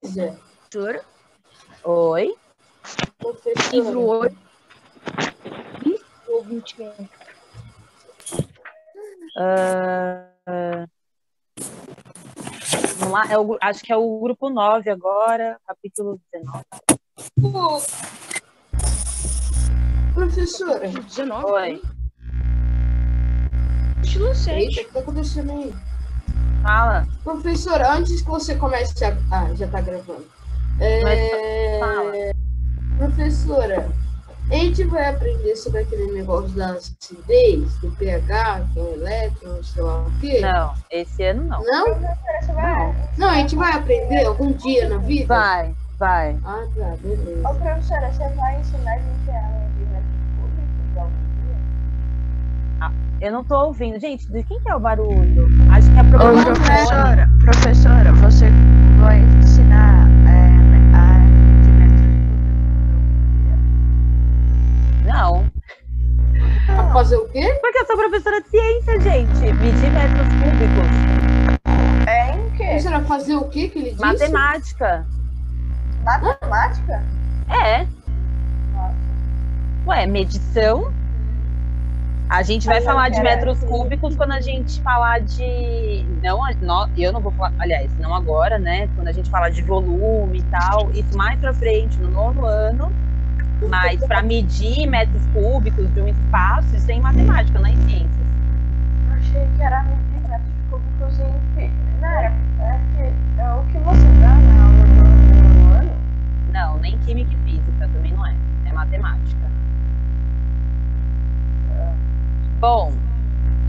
Zé. Professora? Oi? Livro Professora. 8. Ou 21. Vamos lá, acho que é o grupo 9 agora, capítulo 19. Professora. 19? Oi, Estilo Eita, 7. o que tá acontecendo aí? fala. Professora, antes que você comece a... Ah, já tá gravando. Fala. Professora, a gente vai aprender sobre aquele negócio das acidez, do pH, que é o elétron, sei lá o quê? Não, esse ano não. Não? Não. Não, a gente vai aprender algum dia na vida? Vai. Ah, tá, beleza. Ô, professora, você vai ensinar a gente a ler método público algum dia? Eu não tô ouvindo. Gente, de quem que é o barulho? Acho que é a Ô, professora. professora, você vai ensinar a de método Não. A fazer o quê? Porque eu sou professora de ciência, gente. Medir metros cúbicos. É em quê? Professora, fazer o quê que ele disse? Matemática. Matemática? É. Nossa. Ué, medição. A gente vai falar de metros cúbicos quando a gente falar de... eu não vou falar... Aliás, não agora, né? Quando a gente falar de volume e tal. Isso mais pra frente, no 9º ano. Mas para medir metros cúbicos de um espaço, isso é em matemática, não é em ciências. Eu achei que era medir métodos cúbicos em... Não, era o que você dá na aula do ano? Não, nem química e física, também não é. É matemática. Bom,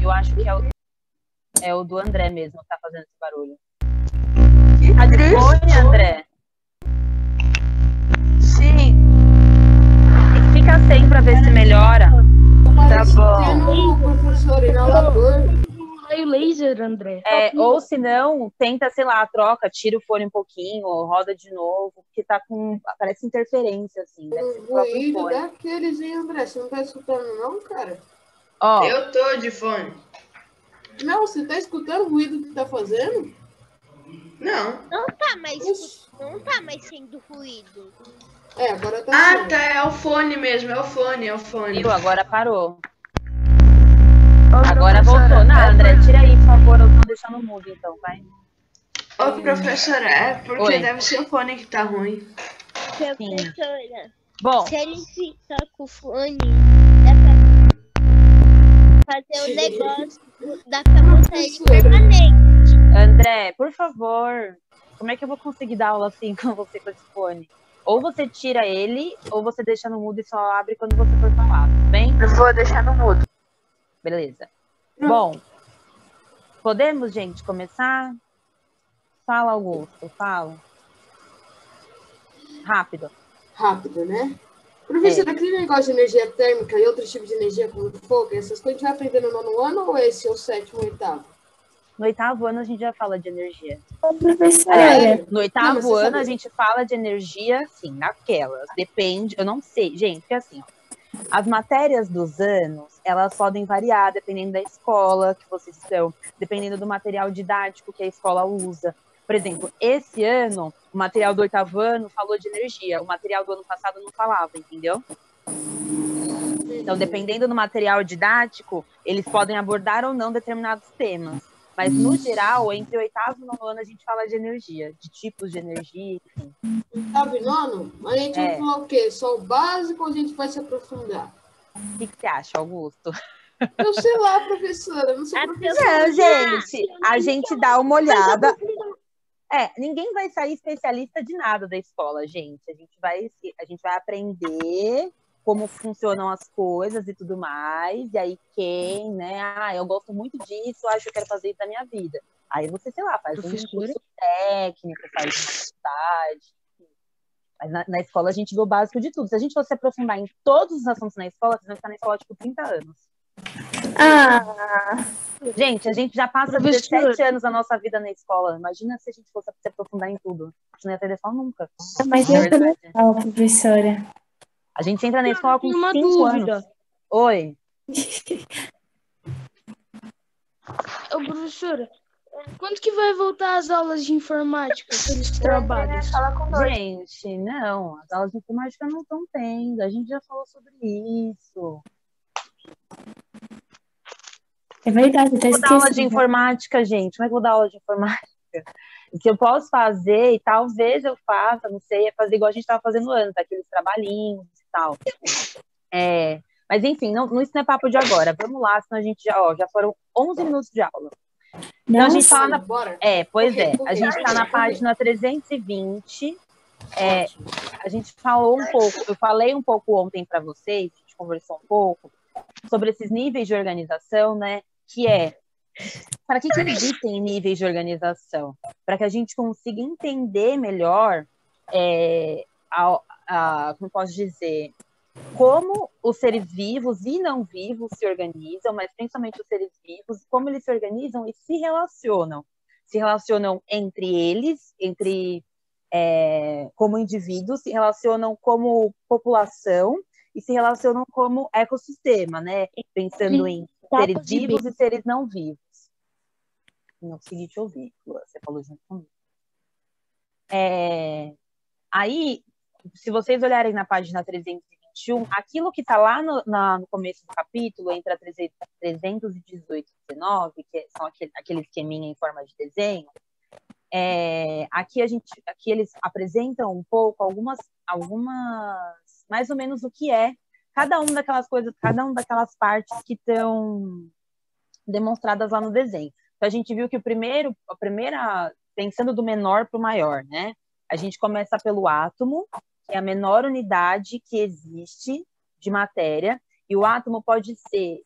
eu acho que é o do André mesmo que tá fazendo esse barulho. Tá de fone, André? Sim. Fica sem pra ver se melhora. Tá bom. Tendo professor inalador. Raio laser, André. Ou se não, tenta, sei lá, troca, tira o fone um pouquinho, ou roda de novo, porque tá com... Parece interferência, assim. Deve ser o próprio Ruído fone. daqueles, hein, André? Você não tá escutando, não, cara? Ó, Eu tô de fone. Não, você tá escutando o ruído que tá fazendo? Não. Não tá mais, Ixi. não tá mais sendo ruído. Agora tá Ah, sendo. tá, é o fone mesmo, é o fone. viu? Agora parou. Ô, Agora professora, voltou. Não, André, tira aí, por favor, eu tô deixando mudo, então, vai. Ô, professora, é porque Oi. deve ser o fone que tá ruim. Professora, Bom, se ele ficar com o fone, dá pra fazer o negócio, dá pra botar ele permanente. André, por favor, como é que eu vou conseguir dar aula assim com você com esse fone? Ou você tira ele, ou você deixa no mudo e só abre quando você for falar, tudo bem? Eu vou deixar no mudo. Beleza. Bom, podemos, gente, começar? Fala, Augusto, fala. Rápido. Rápido, né? Professor, aquele negócio de energia térmica e outros tipos de energia como fogo, essas coisas a gente vai aprender no 9º ano ou esse é o 7º, 8º? No 8º ano a gente já fala de energia. Sério? No Não, mas 8º você ano a sabe- gente fala de energia, sim, naquelas. Depende, eu não sei, gente, porque assim, ó, as matérias dos anos, elas podem variar dependendo da escola que vocês estão, dependendo do material didático que a escola usa. Por exemplo, esse ano, o material do 8º ano falou de energia, o material do ano passado não falava, entendeu? Então, dependendo do material didático, eles podem abordar ou não determinados temas. Mas, no geral, entre o 8º e o 9º ano, a gente fala de energia, de tipos de energia, enfim. 8º e 9º? A gente vai falar o quê? Só o básico ou a gente vai se aprofundar? O que você acha, Augusto? Eu sei lá, professora, eu não sou professora. Não, gente, a gente dá uma olhada. Ninguém vai sair especialista de nada da escola, gente. A gente vai aprender como funcionam as coisas e tudo mais. E aí né? Eu gosto muito disso, acho que eu quero fazer isso na minha vida. Aí você, sei lá, faz um curso técnico, faz uma faculdade. Mas na escola a gente vê o básico de tudo. Se a gente fosse se aprofundar em todos os assuntos na escola, vocês vão ficar na escola, tipo, 30 anos. Gente, a gente já passa 17 anos da nossa vida na escola. Imagina se a gente fosse se aprofundar em tudo. A gente não ia ter escola nunca. Mas é legal, professora. A gente entra na escola com Uma 5 dúvida. anos. Oi. Ô, professora, Quando que vai voltar as aulas de informática, aqueles Eu entrei trabalhos? na sala com 2. Gente, não, as aulas de informática não estão tendo. A gente já falou sobre isso. É verdade, até Vou dar aula de esqueci. informática, gente. Como é que eu vou dar aula de informática? O que eu posso fazer, e talvez eu faça, não sei, é fazer igual a gente estava fazendo antes, aqueles trabalhinhos e tal. Mas enfim, isso não é papo de agora. Vamos lá, senão a gente já foram 11 minutos de aula. Então a gente Nossa, fala na... Bora. Pois Correr, é. correr, A gente está na correr. página 320. A gente falou um pouco, eu falei um pouco ontem para vocês, a gente conversou um pouco sobre esses níveis de organização, né? Que para que existem níveis de organização? Para que a gente consiga entender melhor, como posso dizer, como os seres vivos e não vivos se organizam, mas principalmente os seres vivos, como eles se organizam e se relacionam. Se relacionam entre eles, como indivíduos, se relacionam como população e se relacionam como ecossistema, né? Pensando em seres vivos e seres não vivos. Não consegui te ouvir, você falou junto comigo. Aí, se vocês olharem na página 321, aquilo que está lá no começo do capítulo, entre a 318 e 19, que são aquele esqueminha em forma de desenho, aqui eles apresentam um pouco algumas, mais ou menos o que é cada uma daquelas coisas, cada uma daquelas partes que estão demonstradas lá no desenho. Então a gente viu que a primeira, pensando do menor para o maior, né? A gente começa pelo átomo, que é a menor unidade que existe de matéria, e o átomo pode ser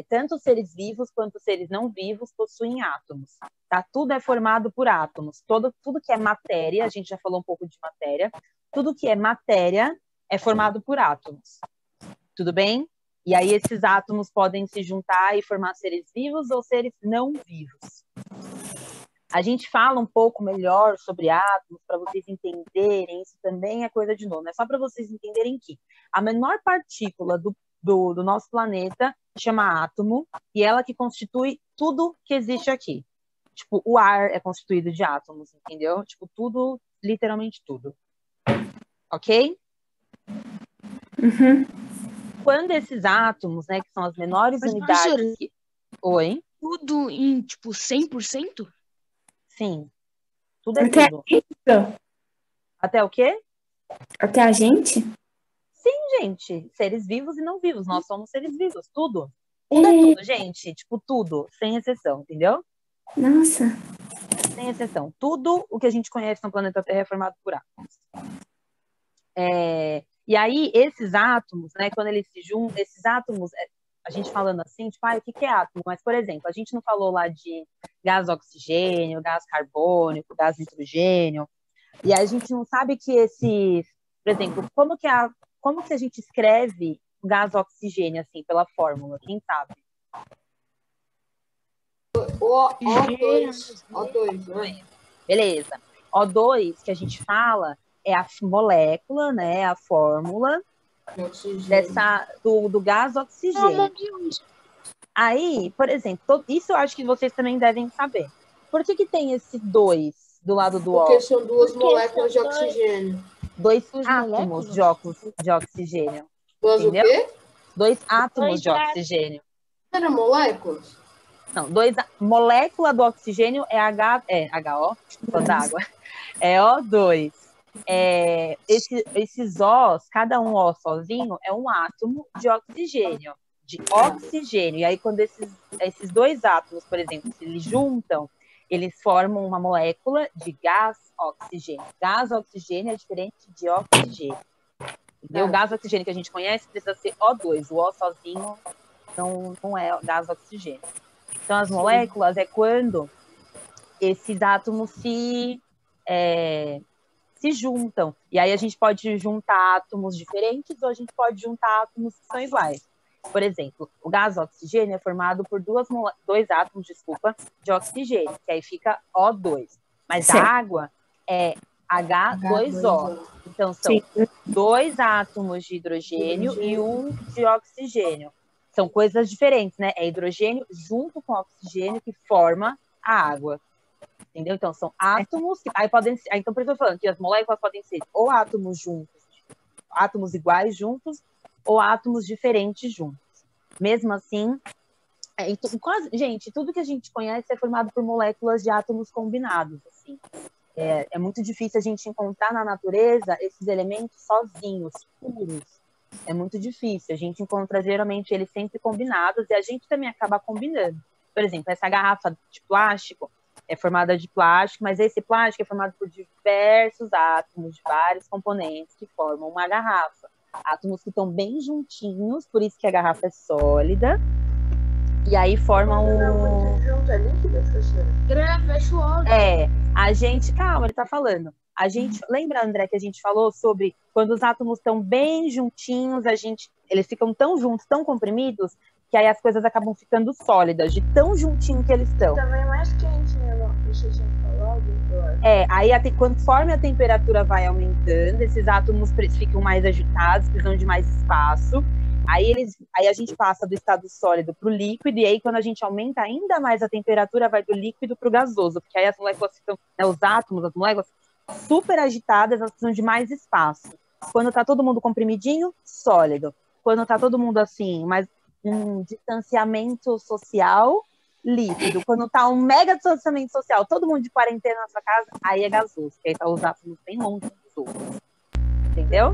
tanto seres vivos quanto seres não vivos possuem átomos. Tá? Tudo é formado por átomos. Tudo que é matéria, a gente já falou um pouco de matéria, tudo que é matéria é formado por átomos. Tudo bem? E aí esses átomos podem se juntar e formar seres vivos ou seres não vivos. A gente fala um pouco melhor sobre átomos para vocês entenderem, isso também é coisa de novo, é só para vocês entenderem que a menor partícula do nosso planeta chama átomo, e ela que constitui tudo que existe aqui. Tipo, o ar é constituído de átomos, entendeu? Tipo, tudo, literalmente tudo. Ok? Uhum. Quando esses átomos, né, que são as menores Mas, unidades... professora, Oi? tudo em, 100%? Sim. Tudo é Até tudo. isso? Até o quê? Até a gente? Sim, gente. Seres vivos e não vivos. Nós somos seres vivos. Tudo. Tudo é tudo, gente. Tipo, tudo. Sem exceção, entendeu? Nossa. Sem exceção. Tudo o que a gente conhece no planeta Terra é formado por átomos. E aí, esses átomos, né, quando eles se juntam, esses átomos, a gente falando assim, tipo, o que é átomo? Mas, por exemplo, a gente não falou lá de gás oxigênio, gás carbônico, gás nitrogênio, e a gente não sabe que esses, por exemplo, como que a gente escreve gás oxigênio, assim, pela fórmula? Quem sabe? O2, né? Beleza. O2, que a gente fala, é a molécula, né, a fórmula do gás oxigênio. Aí, por exemplo, isso eu acho que vocês também devem saber. Por que tem esse 2 do lado do O? Porque são duas moléculas de oxigênio. Dois átomos de oxigênio. Duas entendeu? o quê? 2 átomos de oxigênio. Não era moléculas? Não, molécula do oxigênio é HO, só d'água. É O2. Esses Os, cada um O sozinho, é um átomo de oxigênio. E aí, quando esses dois átomos, por exemplo, se eles juntam, eles formam uma molécula de gás oxigênio. Gás oxigênio é diferente de oxigênio. Entendeu? O gás oxigênio que a gente conhece precisa ser O2. O O sozinho não é gás oxigênio. Então, as moléculas é quando esses átomos se juntam. E aí a gente pode juntar átomos diferentes ou a gente pode juntar átomos que são iguais. Por exemplo, o gás oxigênio é formado por dois átomos, de oxigênio, que aí fica O2. Mas a água é H2O. Então, são 2 átomos de hidrogênio e 1 de oxigênio. São coisas diferentes, né? É hidrogênio junto com oxigênio que forma a água. Entendeu? Então, são átomos que... Aí podem ser... Então, por isso eu tô falando que as moléculas podem ser ou átomos juntos, átomos iguais juntos, ou átomos diferentes juntos. Mesmo assim, gente, tudo que a gente conhece é formado por moléculas de átomos combinados, assim. É muito difícil a gente encontrar na natureza esses elementos sozinhos, puros. É muito difícil. A gente encontra, geralmente, eles sempre combinados, e a gente também acaba combinando. Por exemplo, essa garrafa de plástico é formada de plástico, mas esse plástico é formado por diversos átomos, de vários componentes que formam uma garrafa. Átomos que estão bem juntinhos, por isso que a garrafa é sólida. E aí formam Muito junto, é líquido, professora? Fecha o áudio. A gente... Calma, ele tá falando. A gente... Lembra, André, que a gente falou sobre quando os átomos estão bem juntinhos, eles ficam tão juntos, tão comprimidos, que aí as coisas acabam ficando sólidas, de tão juntinho que eles estão. Também mais quentinho, não? Você tinha falado, eu acho. Aí conforme a temperatura vai aumentando, esses átomos ficam mais agitados, precisam de mais espaço. Aí a gente passa do estado sólido para o líquido, e aí quando a gente aumenta ainda mais a temperatura, vai do líquido para o gasoso, porque aí as moléculas ficam, os átomos, as moléculas super agitadas, elas precisam de mais espaço. Quando está todo mundo comprimidinho, sólido. Quando está todo mundo assim, mais um distanciamento social, líquido. Quando está um mega distanciamento social, todo mundo de quarentena na sua casa, aí é gasoso, porque aí tá os átomos bem longe uns dos outros. Entendeu?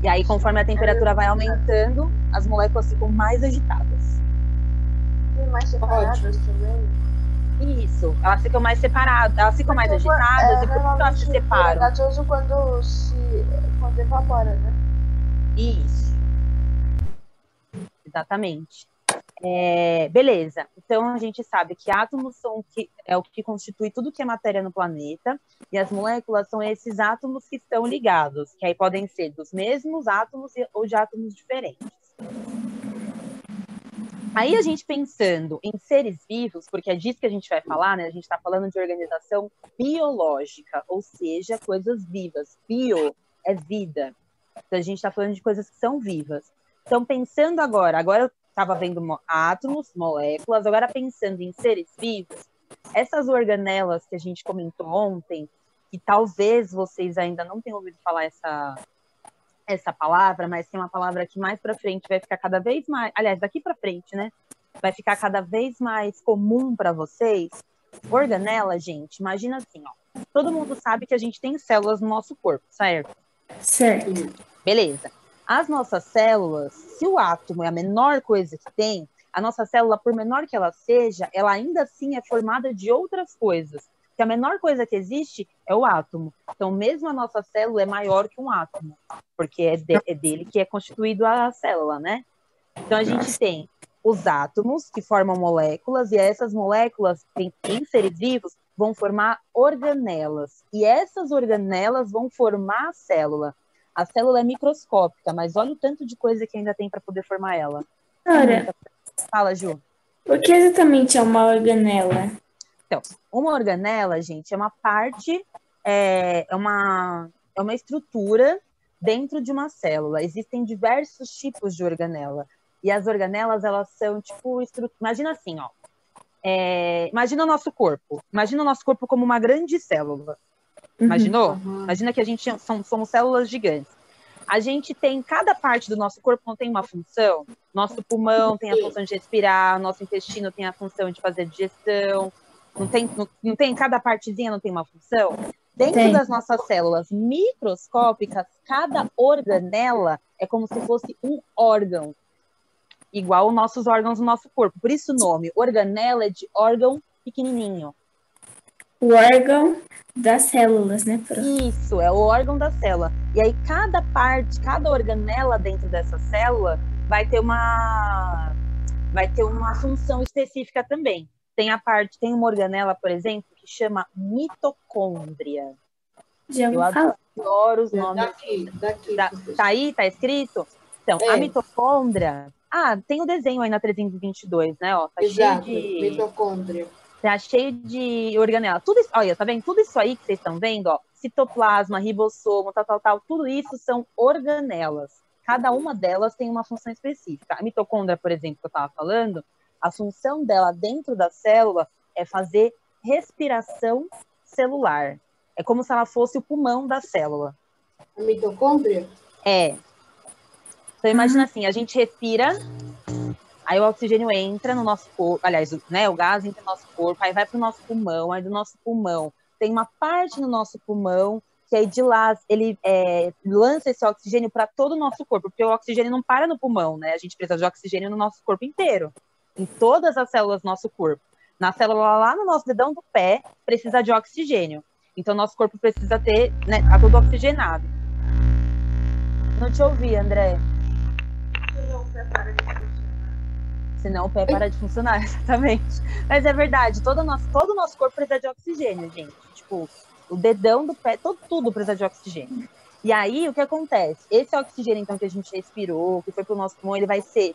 E aí, conforme a temperatura vai aumentando, as moléculas ficam mais agitadas. E mais separadas também. Isso, elas ficam mais separadas, elas ficam mais agitadas, e por que elas se separam? É gasoso quando evapora, né? Isso. Exatamente. Beleza. Então, a gente sabe que átomos é o que constitui tudo que é matéria no planeta, e as moléculas são esses átomos que estão ligados, que aí podem ser dos mesmos átomos ou de átomos diferentes. Aí a gente pensando em seres vivos, porque é disso que a gente vai falar, né? A gente está falando de organização biológica, ou seja, coisas vivas. Bio é vida. Então, a gente está falando de coisas que são vivas. Então, pensando agora eu estava vendo átomos, moléculas, agora pensando em seres vivos, essas organelas que a gente comentou ontem, que talvez vocês ainda não tenham ouvido falar essa palavra, mas que é uma palavra que mais para frente vai ficar cada vez mais, aliás, daqui para frente, né, vai ficar cada vez mais comum para vocês. Organela, gente, imagina assim, ó, todo mundo sabe que a gente tem células no nosso corpo, certo? Certo. Beleza. As nossas células, se o átomo é a menor coisa que tem, a nossa célula, por menor que ela seja, ela ainda assim é formada de outras coisas. Porque a menor coisa que existe é o átomo. Então, mesmo a nossa célula é maior que um átomo, porque é dele que é constituído a célula, né? Então, a gente tem os átomos, que formam moléculas, e essas moléculas, em seres vivos, vão formar organelas. E essas organelas vão formar a célula. A célula é microscópica, mas olha o tanto de coisa que ainda tem para poder formar ela. Ora, Fala, Ju. o que exatamente é uma organela? Então, uma organela, gente, é uma parte, é uma estrutura dentro de uma célula. Existem diversos tipos de organela. E as organelas, elas são tipo... Imagina assim, ó. Imagina o nosso corpo. Imagina o nosso corpo como uma grande célula. Imaginou? Imagina que a gente somos células gigantes. A gente tem, cada parte do nosso corpo não tem uma função. Nosso pulmão tem a função de respirar, nosso intestino tem a função de fazer digestão. Não tem cada partezinha não tem uma função? Dentro das nossas células microscópicas, cada organela é como se fosse um órgão, igual os nossos órgãos do nosso corpo. Por isso o nome, organela é de órgão pequenininho. O órgão das células, né, prof? Isso, é o órgão da célula. E aí cada organela dentro dessa célula vai ter uma função específica também. Tem uma organela, por exemplo, que chama mitocôndria. Já vou falar. Adoro os nomes. Daqui. Tá aí? Tá escrito? Então, a mitocôndria... tem o desenho aí na 322, né? Ó, tá Exato, cheio de... mitocôndria. Tá cheio de organela. Tudo isso, olha, tá vendo? Tudo isso aí que vocês estão vendo, ó, citoplasma, ribossomo, tal, tudo isso são organelas. Cada uma delas tem uma função específica. A mitocôndria, por exemplo, que eu estava falando, a função dela dentro da célula é fazer respiração celular. É como se ela fosse o pulmão da célula. A mitocôndria? É. Então imagina assim, a gente respira, aí o oxigênio entra no nosso corpo, aliás, né, o gás entra no nosso corpo, aí vai para o nosso pulmão, aí do nosso pulmão tem uma parte no nosso pulmão que aí de lá ele lança esse oxigênio para todo o nosso corpo, porque o oxigênio não para no pulmão, né? A gente precisa de oxigênio no nosso corpo inteiro, em todas as células do nosso corpo. Na célula lá no nosso dedão do pé, precisa de oxigênio. Então, nosso corpo precisa ter, né, tá todo oxigenado. Não te ouvi, André. Senão o pé para de funcionar, exatamente. Mas é verdade, todo o nosso corpo precisa de oxigênio, gente. Tipo, o dedão do pé, tudo precisa de oxigênio. E aí, o que acontece? Esse oxigênio, então, que a gente respirou, que foi pro nosso pulmão, ele vai ser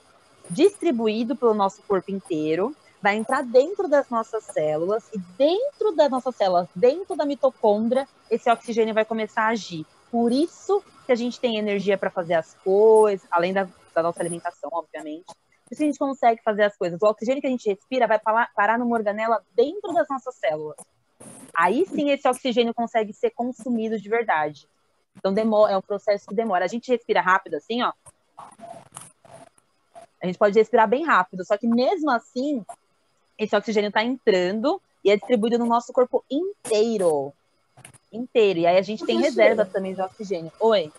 distribuído pelo nosso corpo inteiro, vai entrar dentro das nossas células, e dentro das nossas células, dentro da mitocôndria, esse oxigênio vai começar a agir. Por isso que a gente tem energia para fazer as coisas, além da nossa alimentação, obviamente. Por isso que a gente consegue fazer as coisas. O oxigênio que a gente respira vai parar numa organela dentro das nossas células. Aí sim esse oxigênio consegue ser consumido de verdade. Então é um processo que demora. A gente respira rápido assim, ó. A gente pode respirar bem rápido, só que mesmo assim, esse oxigênio está entrando e é distribuído no nosso corpo inteiro. Inteiro. E aí a gente tem reservas também de oxigênio. Oi?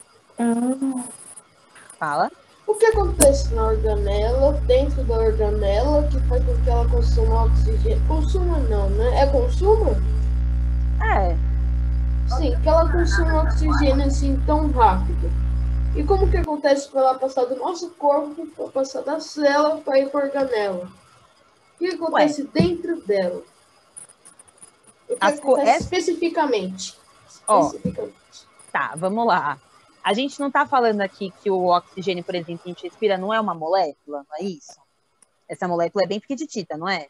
Fala. O que acontece na organela, dentro da organela, que faz com que ela consuma oxigênio? Consuma não, né? É consumo? É. Sim, que ela consuma oxigênio assim tão rápido. E como que acontece para ela passar do nosso corpo, para passar da célula, para ir para a organela? O que acontece dentro dela? O que acontece especificamente? Tá, vamos lá. A gente não tá falando aqui que o oxigênio, por exemplo, que a gente respira não é uma molécula, não é isso? Essa molécula é bem pequitita, não é?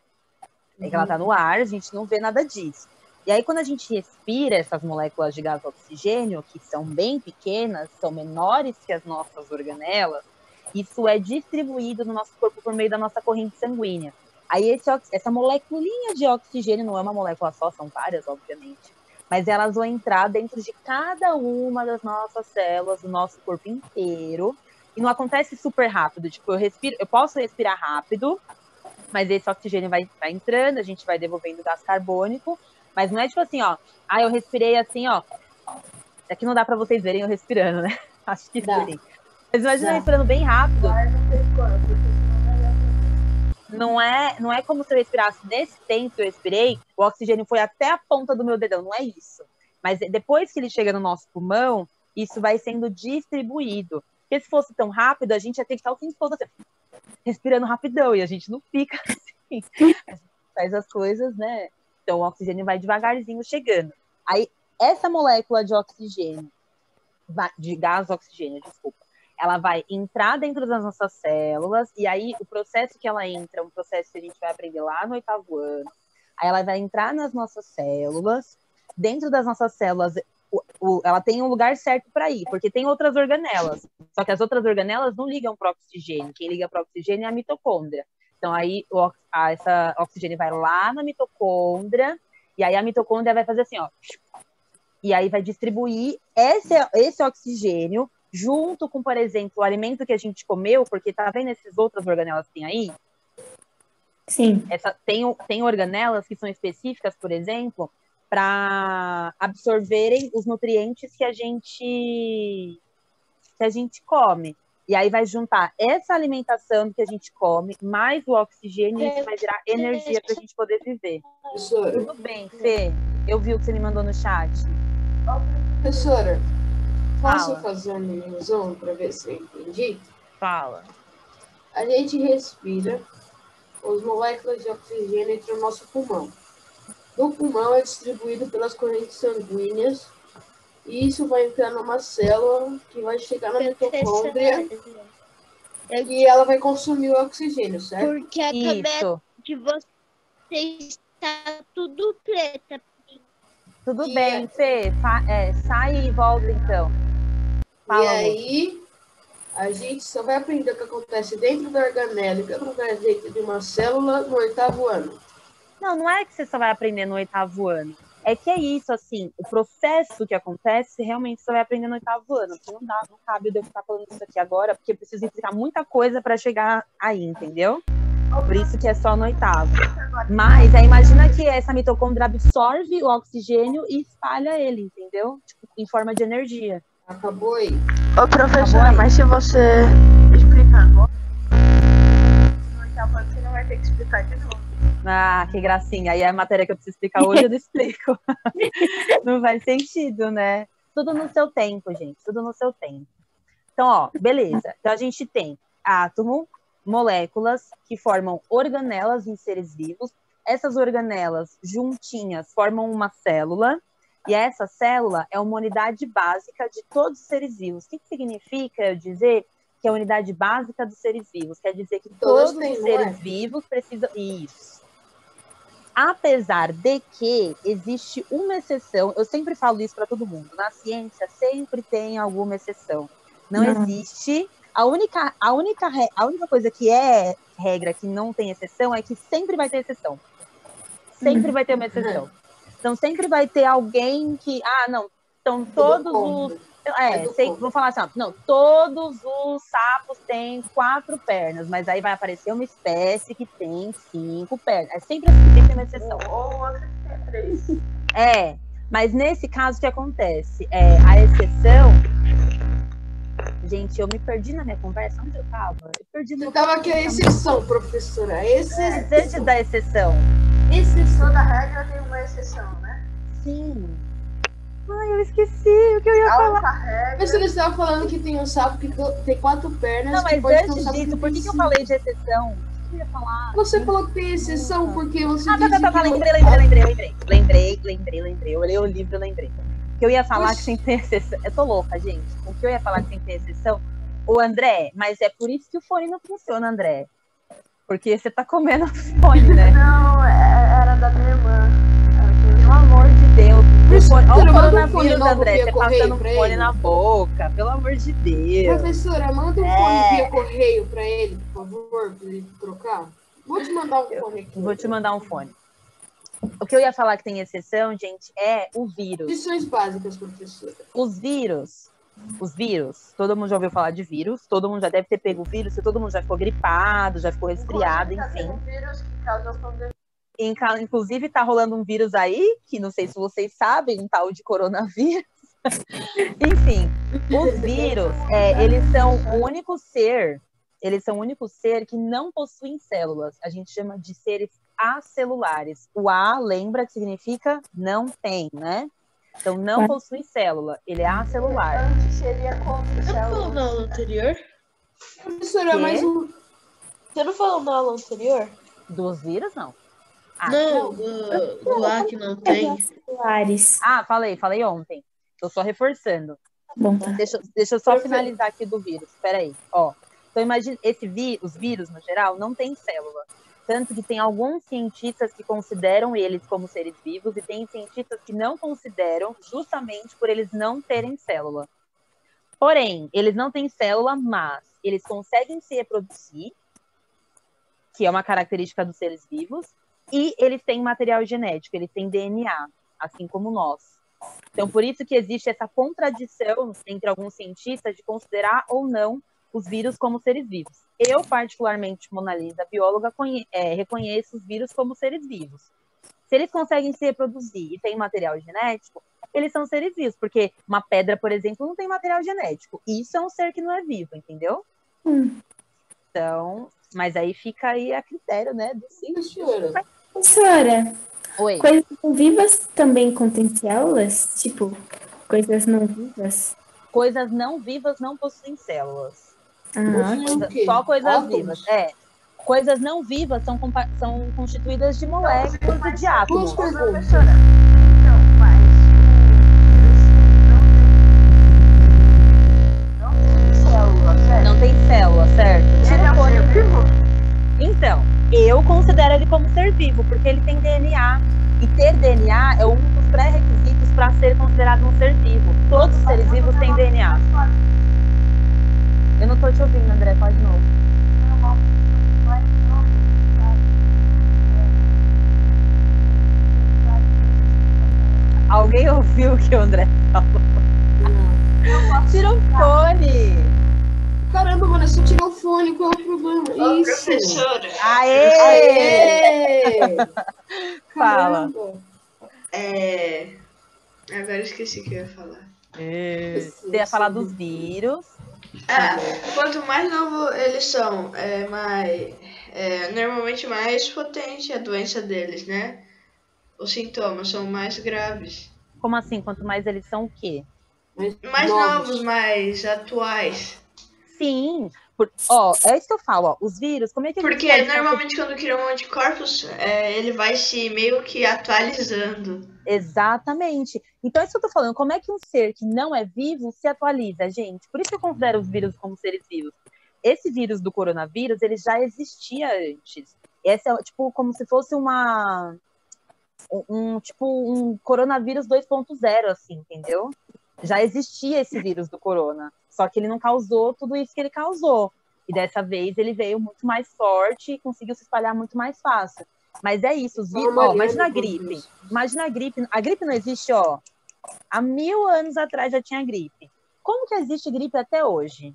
É que ela tá no ar, a gente não vê nada disso. E aí, quando a gente respira essas moléculas de gás oxigênio, que são bem pequenas, são menores que as nossas organelas, isso é distribuído no nosso corpo por meio da nossa corrente sanguínea. Aí, essa moleculinha de oxigênio não é uma molécula só, são várias, obviamente. Mas elas vão entrar dentro de cada uma das nossas células, do nosso corpo inteiro. E não acontece super rápido. Tipo, eu posso respirar rápido, mas esse oxigênio vai entrando, a gente vai devolvendo gás carbônico. Mas não é tipo assim, ó. Eu respirei assim, ó. Aqui não dá pra vocês verem eu respirando, né? Acho que sim. Mas imagina eu respirando bem rápido. Não é como se eu respirasse nesse tempo que eu respirei, o oxigênio foi até a ponta do meu dedão, não é isso. Mas depois que ele chega no nosso pulmão, isso vai sendo distribuído. Porque se fosse tão rápido, a gente ia ter que estar o tempo todo assim, respirando rapidão, e a gente não fica assim. A gente faz as coisas, né? Então o oxigênio vai devagarzinho chegando. Aí essa molécula de oxigênio, de gás oxigênio, desculpa, ela vai entrar dentro das nossas células, e aí o processo que ela entra é um processo que a gente vai aprender lá no 8º ano. Aí ela vai entrar nas nossas células, dentro das nossas células, ela tem um lugar certo para ir, porque tem outras organelas, só que as outras organelas não ligam para o oxigênio, quem liga para o oxigênio é a mitocôndria. Então aí essa oxigênio vai lá na mitocôndria, e aí a mitocôndria vai fazer assim, ó, e aí vai distribuir esse oxigênio junto com, por exemplo, o alimento que a gente comeu, porque tá vendo essas outras organelas que tem aí? Sim. Tem organelas que são específicas, por exemplo, para absorverem os nutrientes que a gente come. E aí vai juntar essa alimentação que a gente come, mais o oxigênio, e isso vai virar energia para a gente poder viver. Professora. Tudo bem, Fê? Eu vi o que você me mandou no chat. Professora, posso Fala. fazer uma minimizão para ver se eu entendi? Fala. A gente respira, as moléculas de oxigênio entram no nosso pulmão. No pulmão é distribuído pelas correntes sanguíneas, e isso vai entrar numa célula que vai chegar na mitocôndria e ela vai consumir o oxigênio, certo? Porque a cabeça de vocês está tudo preta. Tudo bem, Fê. Sai e volta, então. Fala, e aí, a gente só vai aprender o que acontece dentro da organela e o que acontece dentro de uma célula no 8º ano. Não é que você só vai aprender no 8º ano. É que é isso, assim, o processo que acontece, realmente você vai aprender no 8º ano. Porque não cabe eu ficar falando isso aqui agora, porque eu preciso explicar muita coisa para chegar aí, entendeu? Por isso que é só no 8º. Mas aí imagina que essa mitocôndria absorve o oxigênio e espalha ele, entendeu? Tipo, em forma de energia. Acabou aí. Ô, professora, Acabou aí. mas se você explicar agora, você não vai ter que explicar de novo. Ah, que gracinha. Aí a matéria que eu preciso explicar hoje eu não explico. Não faz sentido, né? Tudo no seu tempo, gente. Tudo no seu tempo. Então, ó, beleza. Então a gente tem átomo, moléculas que formam organelas em seres vivos. Essas organelas juntinhas formam uma célula. E essa célula é uma unidade básica de todos os seres vivos. O que significa dizer que é a unidade básica dos seres vivos? Quer dizer que todos os seres vivos precisam... Isso. Apesar de que existe uma exceção, eu sempre falo isso para todo mundo, na ciência sempre tem alguma exceção. Não existe... A única coisa que é regra, que não tem exceção, é que sempre vai ter exceção. Sempre vai ter uma exceção. Então, sempre vai ter alguém que... não, então todos os... vamos falar assim, não, todos os sapos têm 4 pernas, mas aí vai aparecer uma espécie que tem 5 pernas. É sempre assim, tem que ter uma exceção. Ou outra que tem 3. Mas nesse caso, o que acontece? A exceção... Gente, eu me perdi na minha conversa. Onde eu tava? Eu perdi Eu tava aqui a exceção, professora. Antes da exceção. Toda regra tem uma exceção, né? Sim. Ai, eu esqueci o que eu ia falar. Mas você estava falando que tem um sapo que tem 4 pernas. Não, mas pode ter antes um sapo disso, por que eu cinco. falei de exceção? O que eu ia falar? Você falou que tem exceção porque você disse Tá. Lembrei. Eu olhei o livro e lembrei. Que eu ia falar que tem que ter exceção. Eu tô louca, gente. O que eu ia falar que tem que ter exceção? O André, mas é por isso que o fone não funciona, André. Porque você tá comendo o fone, né? Não, era da minha irmã. Pelo amor de Deus. Olha o coronavírus, novo André. via Você correio passando pra fone ele. na boca. Pelo amor de Deus. Professora, manda um fone via correio pra ele, por favor, pra ele trocar. Vou te mandar um fone aqui. Vou te mandar um fone. O que eu ia falar que tem exceção, gente, é o vírus. Lições básicas, professora. Os vírus, todo mundo já ouviu falar de vírus, todo mundo já deve ter pego o vírus, todo mundo já ficou gripado, já ficou resfriado, enfim. Um vírus que causa pandemia. Inclusive, tá rolando um vírus aí, que não sei se vocês sabem, um tal de coronavírus. Enfim, os vírus, eles são o único ser que não possuem células. A gente chama de seres acelulares. O A, lembra que significa não tem, né? Então, não possui célula. Ele é acelular. Antes seria contra Você não falou células. na aula anterior? Professora, Quê? mais um. Você não falou na aula anterior? Dos vírus, não. Não, do A que não tem. Celulares. Falei ontem. Tô só reforçando. Bom, tá. Deixa eu só finalizar aqui do vírus. Espera aí. Ó. Então, imagina, os vírus, no geral, não têm célula. Tanto que tem alguns cientistas que consideram eles como seres vivos e tem cientistas que não consideram justamente por eles não terem célula. Porém, eles não têm célula, mas eles conseguem se reproduzir, que é uma característica dos seres vivos, e eles têm material genético, eles têm DNA, assim como nós. Então, por isso que existe essa contradição entre alguns cientistas de considerar ou não os vírus como seres vivos. Eu, particularmente, Mona Lisa, bióloga, reconheço os vírus como seres vivos. Se eles conseguem se reproduzir e têm material genético, eles são seres vivos, porque uma pedra, por exemplo, não tem material genético. Isso é um ser que não é vivo, entendeu? Então, mas aí fica aí a critério, né, do cientista. Professora, Oi. coisas não vivas também contêm células? Tipo, coisas não vivas? Coisas não vivas não possuem células. O quê? Só coisas Átomos? vivas. Coisas não vivas são constituídas de moléculas e de átomos. Duas perguntas. Professora, então, mas não tem célula, certo? Não tem célula, certo? Ele é um ser vivo? Então, eu considero ele como ser vivo, porque ele tem DNA. E ter DNA é um dos pré-requisitos para ser considerado um ser vivo. Todos os seres vivos têm DNA. Eu não tô te ouvindo, André, fala de novo. Alguém ouviu o que o André falou? Tira o fone! Caramba, mano, é só tirar o fone, qual é o problema? Ô, Isso! professora, Aê! Aê! Fala. Caramba! agora eu esqueci o que eu ia falar. Você ia falar dos vírus. Quanto mais novo eles são, normalmente mais potente a doença deles, né? Os sintomas são mais graves. Como assim? Quanto mais eles são o quê? Mais novos, mais atuais. Sim. É isso que eu falo, ó. Os vírus, como é que a gente Porque pode normalmente quando cria um anticorpos, ele vai se meio que atualizando. Exatamente. Então, é isso que eu tô falando. Como é que um ser que não é vivo se atualiza, gente? Por isso que eu considero os vírus como seres vivos. Esse vírus do coronavírus, ele já existia antes. Esse é, tipo, como se fosse um coronavírus 2.0, assim, entendeu? Já existia esse vírus do corona. Só que ele não causou tudo isso que ele causou. E dessa vez ele veio muito mais forte e conseguiu se espalhar muito mais fácil. Mas é isso, os vírus. Imagina a gripe. Imagina a gripe. A gripe não existe, há 1000 anos atrás já tinha gripe. Como que existe gripe até hoje?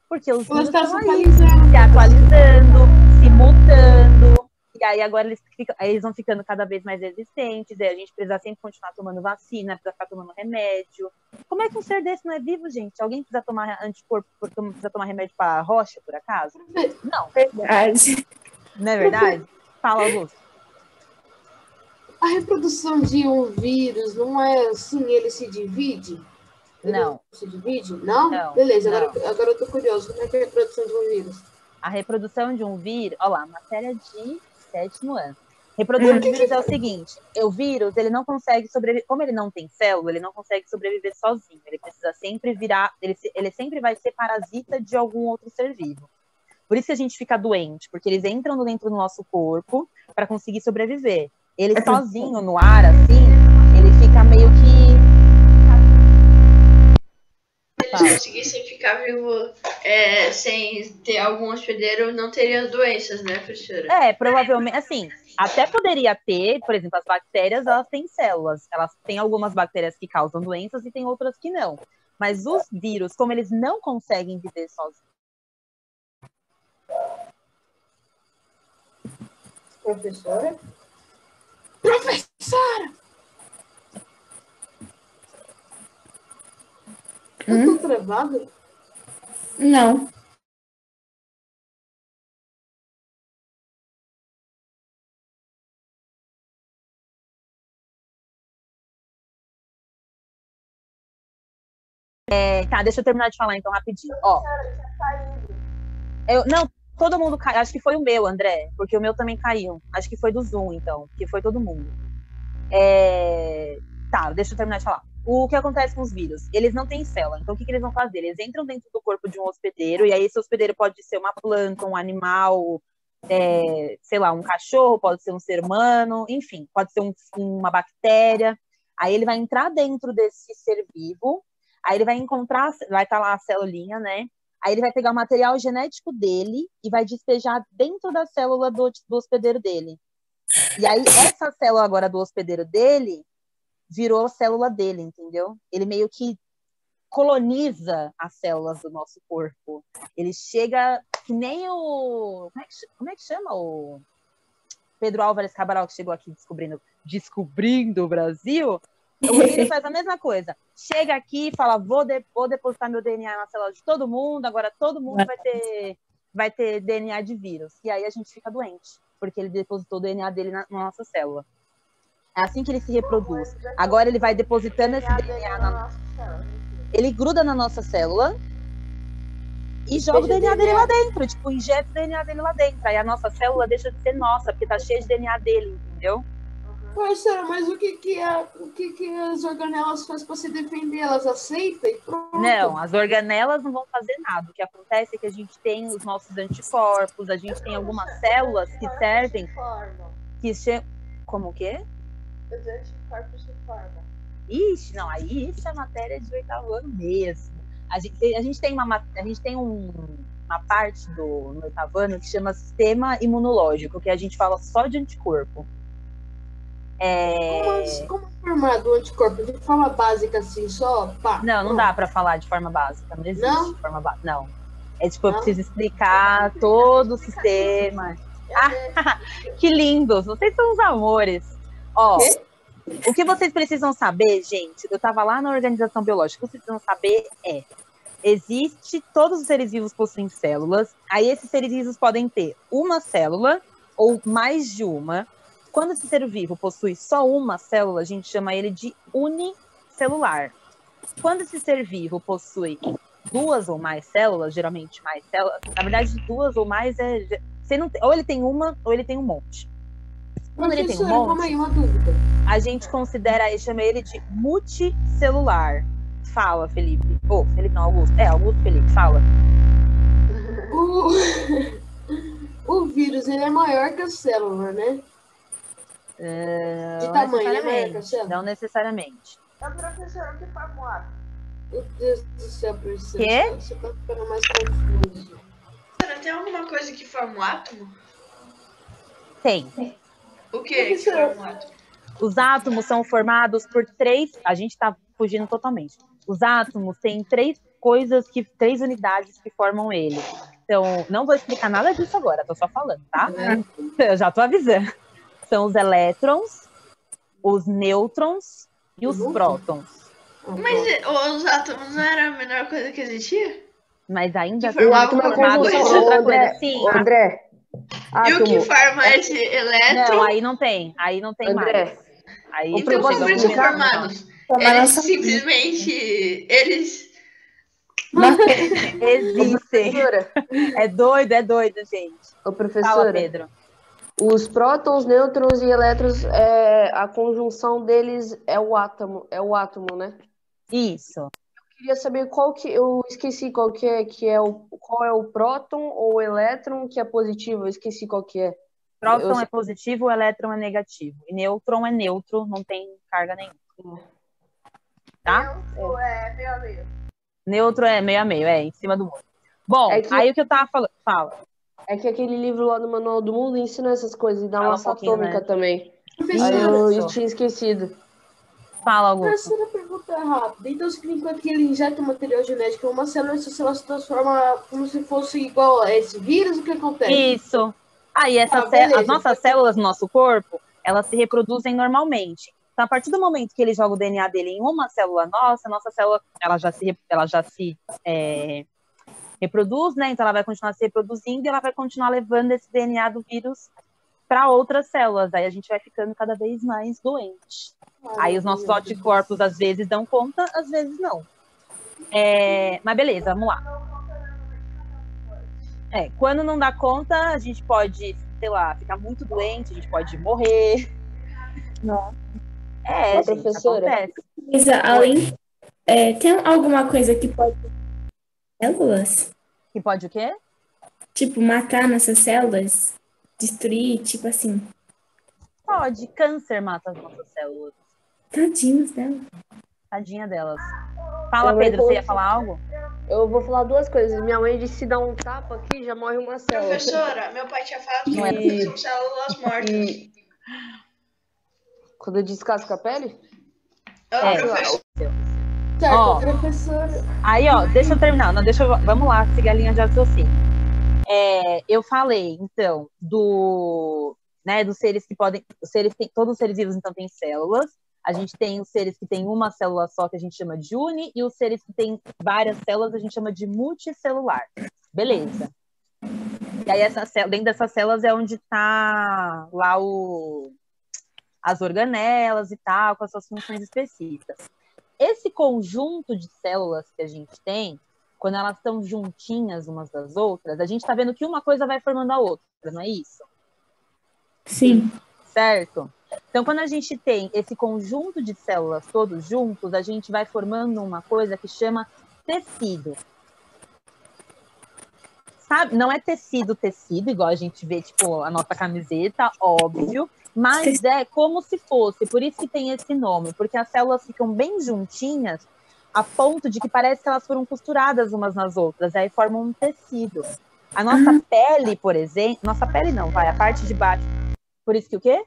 Porque os vírus estão aí, se atualizando, se mutando. E aí agora eles vão ficando cada vez mais resistentes. E a gente precisa sempre continuar tomando vacina, precisa ficar tomando remédio. Como é que um ser desse não é vivo, gente? Alguém precisa tomar anticorpo, precisa tomar remédio para rocha, por acaso? Não. Verdade. Não é verdade? Fala, Augusto. A reprodução de um vírus não é assim, ele se divide? Não. Se divide? Não? Não. Beleza, Não. Agora eu tô curioso. Como é que é a reprodução de um vírus? A reprodução de um vírus... Olha lá, matéria de 7º ano. Reprodução de vírus é o seguinte. O vírus, ele não consegue sobreviver... Como ele não tem célula, ele não consegue sobreviver sozinho. Ele precisa sempre virar... Ele sempre vai ser parasita de algum outro ser vivo. Por isso que a gente fica doente, porque eles entram dentro do nosso corpo para conseguir sobreviver. Ele sozinho no ar, assim, ele fica meio que... Se eles conseguissem ficar vivos sem ter algum hospedeiro, não teria doenças, né, professora? Provavelmente, assim, até poderia ter, por exemplo, as bactérias, elas têm células. Elas têm algumas bactérias que causam doenças e tem outras que não. Mas os vírus, como eles não conseguem viver sozinhos. Professora? Professora! Eu tô travada? Não. Tá, deixa eu terminar de falar então rapidinho. Não, todo mundo caiu. Acho que foi o meu, André, porque o meu também caiu. Acho que foi do Zoom, então, que foi todo mundo. Tá, deixa eu terminar de falar. O que acontece com os vírus? Eles não têm célula, então o que eles vão fazer? Eles entram dentro do corpo de um hospedeiro, e aí esse hospedeiro pode ser uma planta, um animal, sei lá, um cachorro, pode ser um ser humano, enfim, pode ser uma bactéria. Aí ele vai entrar dentro desse ser vivo, aí ele vai estar lá a celulinha, né? Aí ele vai pegar o material genético dele e vai despejar dentro da célula do hospedeiro dele. E aí essa célula agora do hospedeiro dele virou a célula dele, entendeu? Ele meio que coloniza as células do nosso corpo. Ele chega que nem o... Como é que chama o Pedro Álvares Cabral, que chegou aqui descobrindo o Brasil? O vírus faz a mesma coisa. Chega aqui e fala, vou depositar meu DNA na célula de todo mundo, agora todo mundo vai ter DNA de vírus. E aí a gente fica doente, porque ele depositou o DNA dele na nossa célula. É assim que ele se reproduz. Agora ele vai depositando esse DNA na nossa célula. Ele gruda na nossa célula e joga o DNA dele lá dentro. Tipo, injeta o DNA dele lá dentro. Aí a nossa célula deixa de ser nossa, porque tá cheia de DNA dele, entendeu? Professora, mas o que as organelas fazem para se defender? Elas aceitam e pronto? Não, as organelas não vão fazer nada. O que acontece é que a gente tem os nossos anticorpos, a gente tem algumas células que servem... Como o quê? Os anticorpos se formam. Ixi, não, aí isso é matéria de 8º ano mesmo. A gente tem uma parte no 8º ano que chama sistema imunológico, que a gente fala só de anticorpo. Como é formado o anticorpo? De forma básica, assim, só? Pá, Não dá pra falar de forma básica. Não existe Não? de forma básica. Não. É tipo, eu Não? preciso explicar todo o sistema. Que lindos! Vocês são os amores. Ó, Quê? o que vocês precisam saber, gente, eu tava lá na organização biológica, o que vocês precisam saber todos os seres vivos possuem células, aí esses seres vivos podem ter uma célula ou mais de uma. Quando esse ser vivo possui só uma célula, a gente chama ele de unicelular. Quando esse ser vivo possui duas ou mais células, geralmente mais células, na verdade, duas ou mais ou ele tem uma ou ele tem um monte. Quando ele tem um Professora, calma aí, monte, uma dúvida. a gente chama ele de multicelular. Fala, Felipe. Felipe não, Augusto. Augusto, Felipe, fala. O vírus, ele é maior que a célula, né? De tamanho, ele é maior que a célula? Não necessariamente. Professor, o que forma o átomo? Meu Deus do céu, professor. Quê? Você tá ficando mais confuso. Tem alguma coisa que forma o átomo? Tem. O que forma o átomo? Os átomos são formados por três... A gente tá fugindo totalmente. Os átomos têm três unidades que formam ele. Então, não vou explicar nada disso agora, tô só falando, tá? Eu já tô avisando. São os elétrons, os nêutrons e os prótons. Mas os átomos não era a menor coisa que existia? Mas ainda Que formava são uma formados por conjunção. outra coisa. Sim. André. E o que forma esse elétron? Não, aí não tem André, mais. Aí Então como eles são formados? Eles simplesmente... Existem. É doido, gente. Ô, professora, Fala, Pedro. os prótons, nêutrons e elétrons, a conjunção deles é o átomo, né? Isso. Eu queria saber eu esqueci qual é o próton ou o elétron que é positivo, eu esqueci qual que é. Próton é positivo, o elétron é negativo. E nêutron é neutro, não tem carga nenhuma. Tá? Neutro é meio a meio. Neutro é meio a meio, em cima do mundo. Bom, aí o que eu tava falando... Fala. É que aquele livro lá do Manual do Mundo ensina essas coisas e dá Fala massa atômica, né? Também. Professora, Aí eu tinha esquecido. Fala, Augusto. Professora, pergunta rápida. Então significa que ele injeta material genético em uma célula e essa célula se transforma como se fosse igual a esse vírus? O que acontece? Isso. Aí as nossas células no nosso corpo, elas se reproduzem normalmente. Então, a partir do momento que ele joga o DNA dele em uma célula nossa célula ela já se reproduz, né? Então ela vai continuar se reproduzindo e ela vai continuar levando esse DNA do vírus para outras células. Aí a gente vai ficando cada vez mais doente. Aí os nossos anticorpos às vezes dão conta, às vezes não. Mas beleza, vamos lá. Quando não dá conta, a gente pode, sei lá, ficar muito doente, a gente pode morrer. Não. Gente, professora. acontece. Mas além, tem alguma coisa que pode células? Que pode o quê? Tipo, matar nossas células? Destruir, tipo assim. Pode. Câncer mata as nossas células. Tadinhos dela. Tadinha delas. Fala, Pedro, você ia falar algo? Eu vou falar duas coisas. Minha mãe disse que se dá um tapa aqui, já morre uma célula. Professora, meu pai tinha falado que são células mortas. Quando eu descasco a pele? Professor. Certo, professora. Aí, deixa eu terminar. Vamos lá, seguir a linha de raciocínio. Eu falei, então, dos seres que podem... Todos os seres vivos, então, têm células. A gente tem os seres que têm uma célula só, que a gente chama de uni, e os seres que têm várias células, a gente chama de multicelular. Beleza. E aí, dentro dessas células é onde está lá as organelas e tal, com as suas funções específicas. Esse conjunto de células que a gente tem, quando elas estão juntinhas umas das outras, a gente está vendo que uma coisa vai formando a outra, não é isso? Sim. Certo? Então, quando a gente tem esse conjunto de células todos juntos, a gente vai formando uma coisa que chama tecido. Sabe? Não é tecido, igual a gente vê, tipo, a nossa camiseta, óbvio, mas é como se fosse, por isso que tem esse nome, porque as células ficam bem juntinhas, a ponto de que parece que elas foram costuradas umas nas outras, aí formam um tecido. A nossa pele, por exemplo, a parte de baixo, por isso que o quê?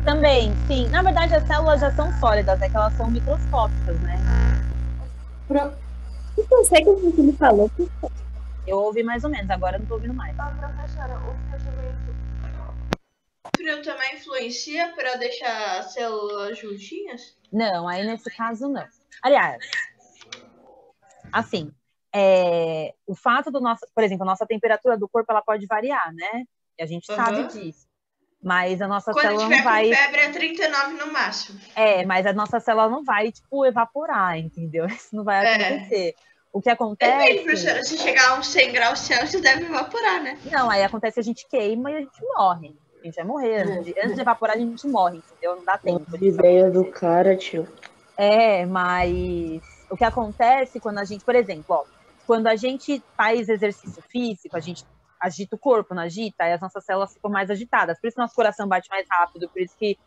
Também, sim. Na verdade, as células já são sólidas, é que elas são microscópicas, né? Você consegue ouvir o que ele falou? Eu ouvi mais ou menos, agora eu não tô ouvindo mais. Professora, o frio também influencia para deixar as células juntinhas? Não, aí nesse caso não. Aliás, assim, o fato do nosso, por exemplo, a nossa temperatura do corpo ela pode variar, né? E a gente sabe disso. Mas a nossa Quando célula tiver não vai. Com febre é 39 no máximo. Mas a nossa célula não vai, tipo, evaporar, entendeu? Isso não vai acontecer. O que acontece. Depende, professora. Se chegar a uns 100 graus Celsius, deve evaporar, né? Não, aí acontece que a gente queima e a gente morre. A gente vai morrer. Antes de evaporar, a gente morre, entendeu? Não dá tempo. Que ideia do cara, tio. Mas o que acontece quando a gente, por exemplo, ó, quando a gente faz exercício físico, a gente agita o corpo, não agita, aí as nossas células ficam mais agitadas. Por isso nosso coração bate mais rápido, por isso que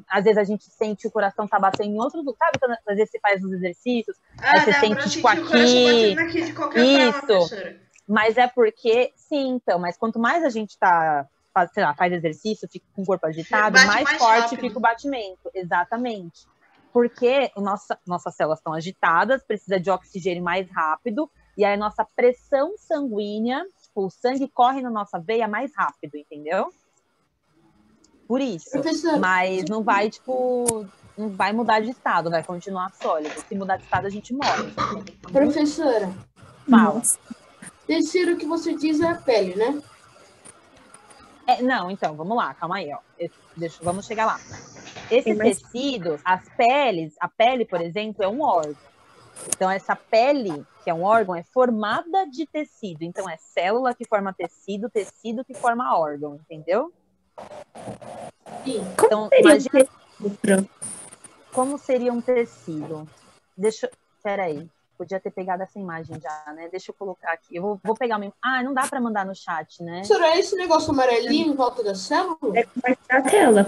às vezes a gente sente que o coração tá batendo em outro lugar, sabe? Quando às vezes você faz os exercícios, aí você sente tipo aqui. O coração batendo aqui de qualquer forma, professora. Mas é porque, sim, então, mas quanto mais a gente faz exercício, fica com o corpo agitado, mais forte rápido. Fica o batimento. Exatamente. Porque nossas células estão agitadas, precisa de oxigênio mais rápido, e aí a nossa pressão sanguínea, tipo, o sangue corre na nossa veia mais rápido, entendeu? Por isso. Professor, mas não vai, tipo, não vai mudar de estado, vai continuar sólido. Se mudar de estado, a gente morre. Professora. Fala. Tecido que você diz é a pele, né? Não, então, vamos lá, calma aí, ó. Vamos chegar lá. Esses tecidos, a pele, por exemplo, é um órgão. Então, essa pele, que é um órgão, é formada de tecido. Então, é célula que forma tecido, tecido que forma órgão, entendeu? Então, imagina como seria um tecido. Peraí, podia ter pegado essa imagem já, né? Deixa eu colocar aqui. Eu vou pegar uma. Não dá para mandar no chat, né? Será esse negócio amarelinho em volta da célula? É compartilhar a tela.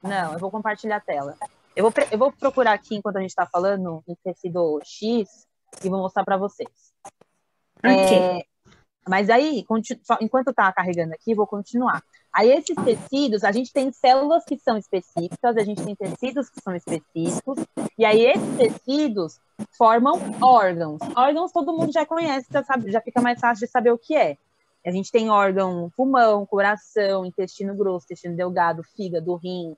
Não, eu vou compartilhar a tela. Eu vou procurar aqui, enquanto a gente está falando, um tecido X e vou mostrar para vocês. Ok. Mas aí, enquanto está carregando aqui, vou continuar. Aí, esses tecidos, a gente tem células que são específicas, a gente tem tecidos que são específicos, e aí esses tecidos formam órgãos. Órgãos todo mundo já conhece, já fica mais fácil de saber o que é. A gente tem órgão pulmão, coração, intestino grosso, intestino delgado, fígado, rim,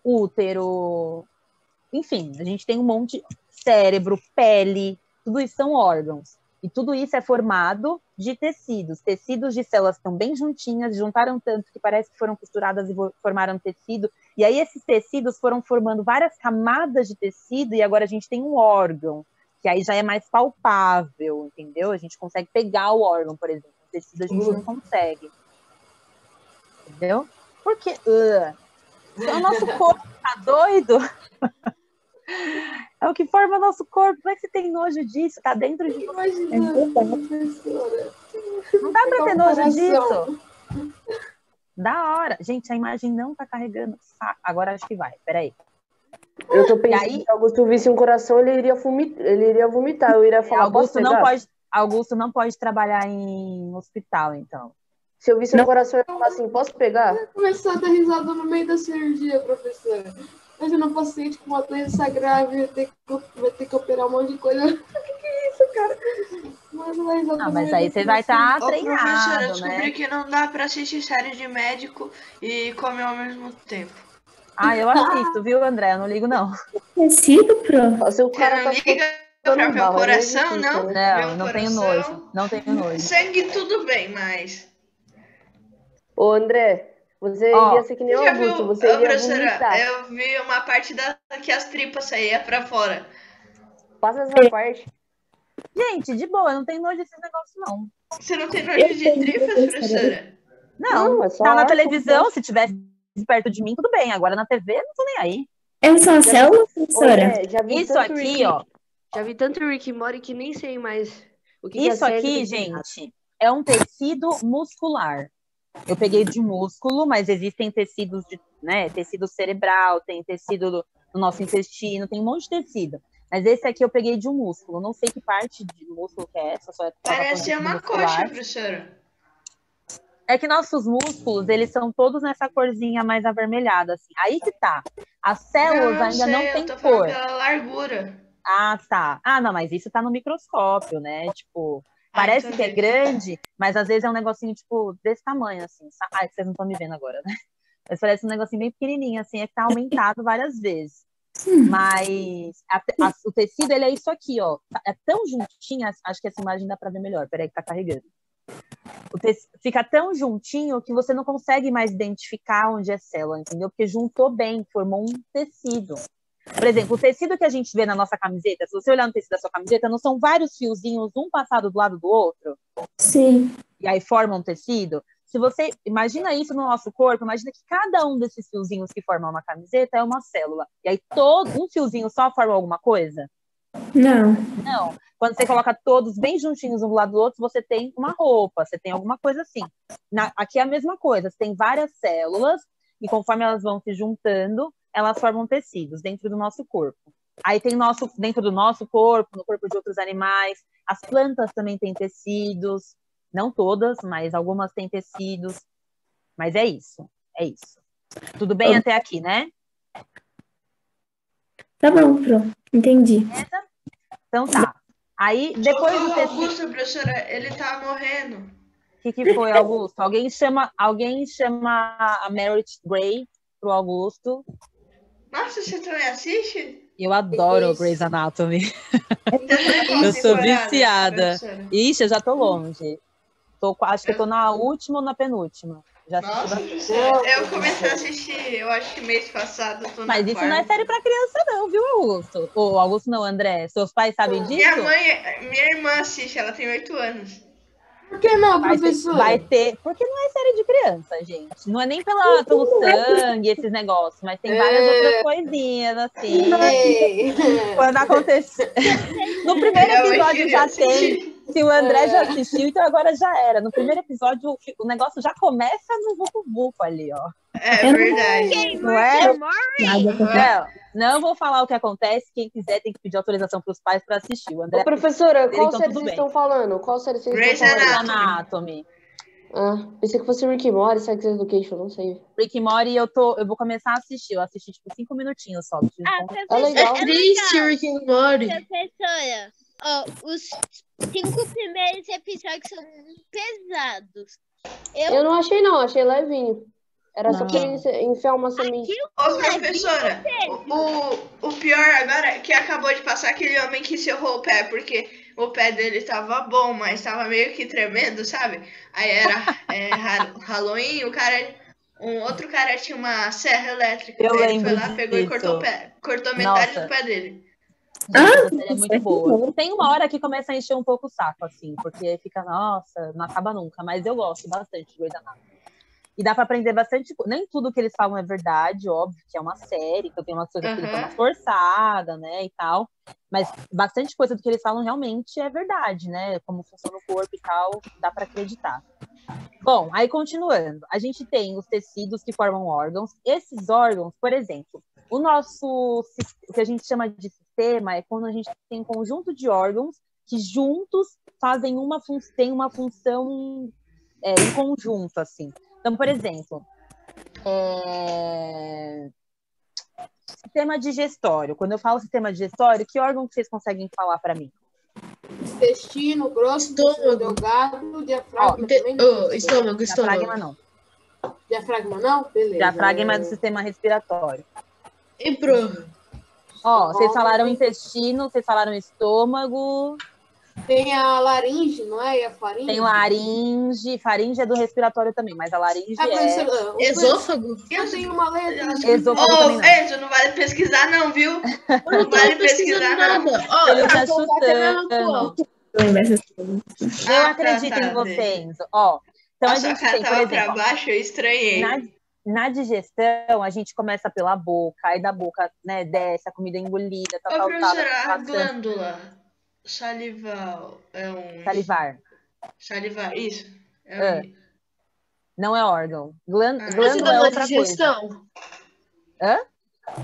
útero, enfim, a gente tem um monte, cérebro, pele, tudo isso são órgãos. E tudo isso é formado de tecidos de células que estão bem juntinhas, juntaram tanto que parece que foram costuradas e formaram tecido, e aí esses tecidos foram formando várias camadas de tecido, e agora a gente tem um órgão, que aí já é mais palpável, entendeu? A gente consegue pegar o órgão, por exemplo, o tecido a gente não consegue. Entendeu? Porque o nosso corpo tá doido. É o que forma o nosso corpo. Como é que você tem nojo disso? Tá dentro de você. Não dá pra ter nojo disso. Da hora. Gente, a imagem não tá carregando. Agora acho que vai. Peraí. Eu tô pensando que se Augusto visse um coração, ele iria vomitar. Eu iria falar, Augusto não pode trabalhar em hospital, então. Se eu visse um coração, eu ia falar assim, posso pegar? Eu ia começar a dar risada no meio da cirurgia, professora. Imagina um paciente com uma doença grave, vai ter que operar um monte de coisa. O que é isso, cara? Mas aí você vai estar treinado, professora, eu descobri né? que não dá pra assistir série de médico e comer ao mesmo tempo. Eu assisto, viu, André? Eu não ligo, não. Tecido, pro. Se o cara não liga pra ver o coração, não? Não tenho nojo. Não tenho nojo. Sangue tudo bem, mas... Ô, André, você iria ser que nem o Augusto, você iria vomitar. Eu vi uma parte que as tripas saíam pra fora. Passa essa parte. Gente, de boa, eu não tenho nojo desses negócios, não. Você não tem nojo de tripas, professora? Não, tá na televisão, se tivesse perto de mim, tudo bem. Agora na TV, não tô nem aí. É só célula, professora? Isso aqui, ó. Já vi tanto Rick e Morty que nem sei mais o que isso aqui, gente, é um tecido muscular. Eu peguei de músculo, mas existem tecidos, tecido cerebral, tem tecido do nosso intestino, tem um monte de tecido. Mas esse aqui eu peguei de um músculo. Não sei que parte de músculo que é essa. Parece uma coxa, professora. É que nossos músculos, eles são todos nessa corzinha mais avermelhada, assim. Aí que tá. As células ainda não eu têm tô falando cor. pela largura. Ah, tá. Ah, não, mas isso tá no microscópio, né? Tipo, Ah, parece então que é deixa. grande, mas às vezes é um negocinho, tipo, desse tamanho, assim. Ah, que vocês não estão me vendo agora, né? Mas parece um negocinho bem pequenininho, assim, é que tá aumentado várias vezes. Mas o tecido, ele é isso aqui, ó. É tão juntinho, acho que essa imagem dá pra ver melhor. Peraí que tá carregando. Fica tão juntinho que você não consegue mais identificar onde é célula, entendeu? Porque juntou bem, formou um tecido. Por exemplo, o tecido que a gente vê na nossa camiseta, se você olhar no tecido da sua camiseta, não são vários fiozinhos, um passado do lado do outro? Sim. E aí formam um tecido? Se você imagina isso no nosso corpo, imagina que cada um desses fiozinhos que formam uma camiseta é uma célula. E aí todo um fiozinho só forma alguma coisa? Não. Não. Quando você coloca todos bem juntinhos um do lado do outro, você tem uma roupa, você tem alguma coisa assim. Aqui é a mesma coisa, você tem várias células e conforme elas vão se juntando, elas formam tecidos dentro do nosso corpo. Aí tem dentro do nosso corpo, no corpo de outros animais, as plantas também têm tecidos, não todas, mas algumas têm tecidos. Mas é isso, é isso. Tudo bem até aqui, né? Tá bom, pronto. Entendi. Então tá. Aí, depois do Socorro, tecido... Augusto, professora, ele tá morrendo. O que foi, Augusto? Alguém chama a Meredith Grey pro Augusto. Nossa, você também assiste? Eu adoro Isso. Grey's Anatomy. Também qual Eu sou temporada, viciada. professora? Ixi, eu já tô longe. Acho que eu tô na última ou na penúltima. Já assisti Nossa, bastante. professora, eu comecei a assistir, eu acho que mês passado, eu tô na Mas isso não é quarta. série pra criança não, viu, Augusto? Ou Augusto não, André. Seus pais sabem disso? Minha irmã assiste, ela tem 8 anos. Por que não, Vai professora? ter, porque não é série de criança, gente. Não é nem pelo sangue, esses negócios, mas tem várias outras coisinhas, assim. Ei. Quando aconteceu. No primeiro Minha mãe episódio queria já assistir. tem. Se o André já assistiu, então agora já era. No primeiro episódio, o negócio já começa no vucu-vucu ali, ó. É verdade. Não é? Nada. Não vou falar o que acontece. Quem quiser tem que pedir autorização para os pais para assistir. O André Ô, professora, dele, qual então série tudo vocês bem. estão falando? Qual série vocês Grey's estão falando? Grey's Anatomy. Ah, pensei que fosse Rick and Morty, Sex Education, não sei. Rick and Morty, eu vou começar a assistir. Eu assisti, tipo, 5 minutinhos só. Ah, É professora, legal. É triste, Rick and Morty. professora, ó, os 5 primeiros episódios são muito pesados. Eu não achei não, achei levinho. Era só Não. pra ele enfiar uma semente. Ô, professora, o pior agora é que acabou de passar aquele homem que serrou o pé, porque o pé dele tava bom, mas tava meio que tremendo, sabe? Aí era Halloween, um outro cara tinha uma serra elétrica. Eu Aí ele lembro foi lá, pegou e disso. cortou o pé. Cortou metade Nossa. do pé dele. Essa série é muito boa. Tem uma hora que começa a encher um pouco o saco, assim, porque fica, nossa, não acaba nunca. Mas eu gosto bastante de Grey's Anatomy. E dá pra aprender bastante. Nem tudo que eles falam é verdade, óbvio, que é uma série, que eu tenho umas coisas que eles dão uma forçada, né, e tal. Mas bastante coisa do que eles falam realmente é verdade, né? Como funciona o corpo e tal, dá pra acreditar. Bom, aí continuando. A gente tem os tecidos que formam órgãos. Esses órgãos, por exemplo, o que a gente chama de sistema é quando a gente tem um conjunto de órgãos que juntos fazem tem uma função em conjunto, assim. Então, por exemplo, sistema digestório. Quando eu falo sistema digestório, que órgão que vocês conseguem falar para mim? Intestino grosso, intestino delgado, diafragma também. Estômago. Diafragma não. Diafragma não? Beleza. Diafragma é do sistema respiratório. E pro... Ó, vocês falaram intestino, vocês falaram estômago. Tem a laringe, não é? E a faringe? Tem laringe. Faringe é do respiratório também, mas a laringe Esôfago? Eu tenho uma letra. Esôfago também não. Enzo, não vale pesquisar não, viu? Não vale pesquisar não. Ele tá chutando. Eu acredito tá, em você, Enzo. Ó, então A a sua gente cara tem, por tava pra exemplo, baixo, eu estranhei. na digestão, a gente começa pela boca, aí da boca, né, desce, a comida é engolida, Ô, professora, a glândula salival é um... Salivar, isso? Não é órgão. Glândula Ajuda é na outra digestão. coisa. Hã?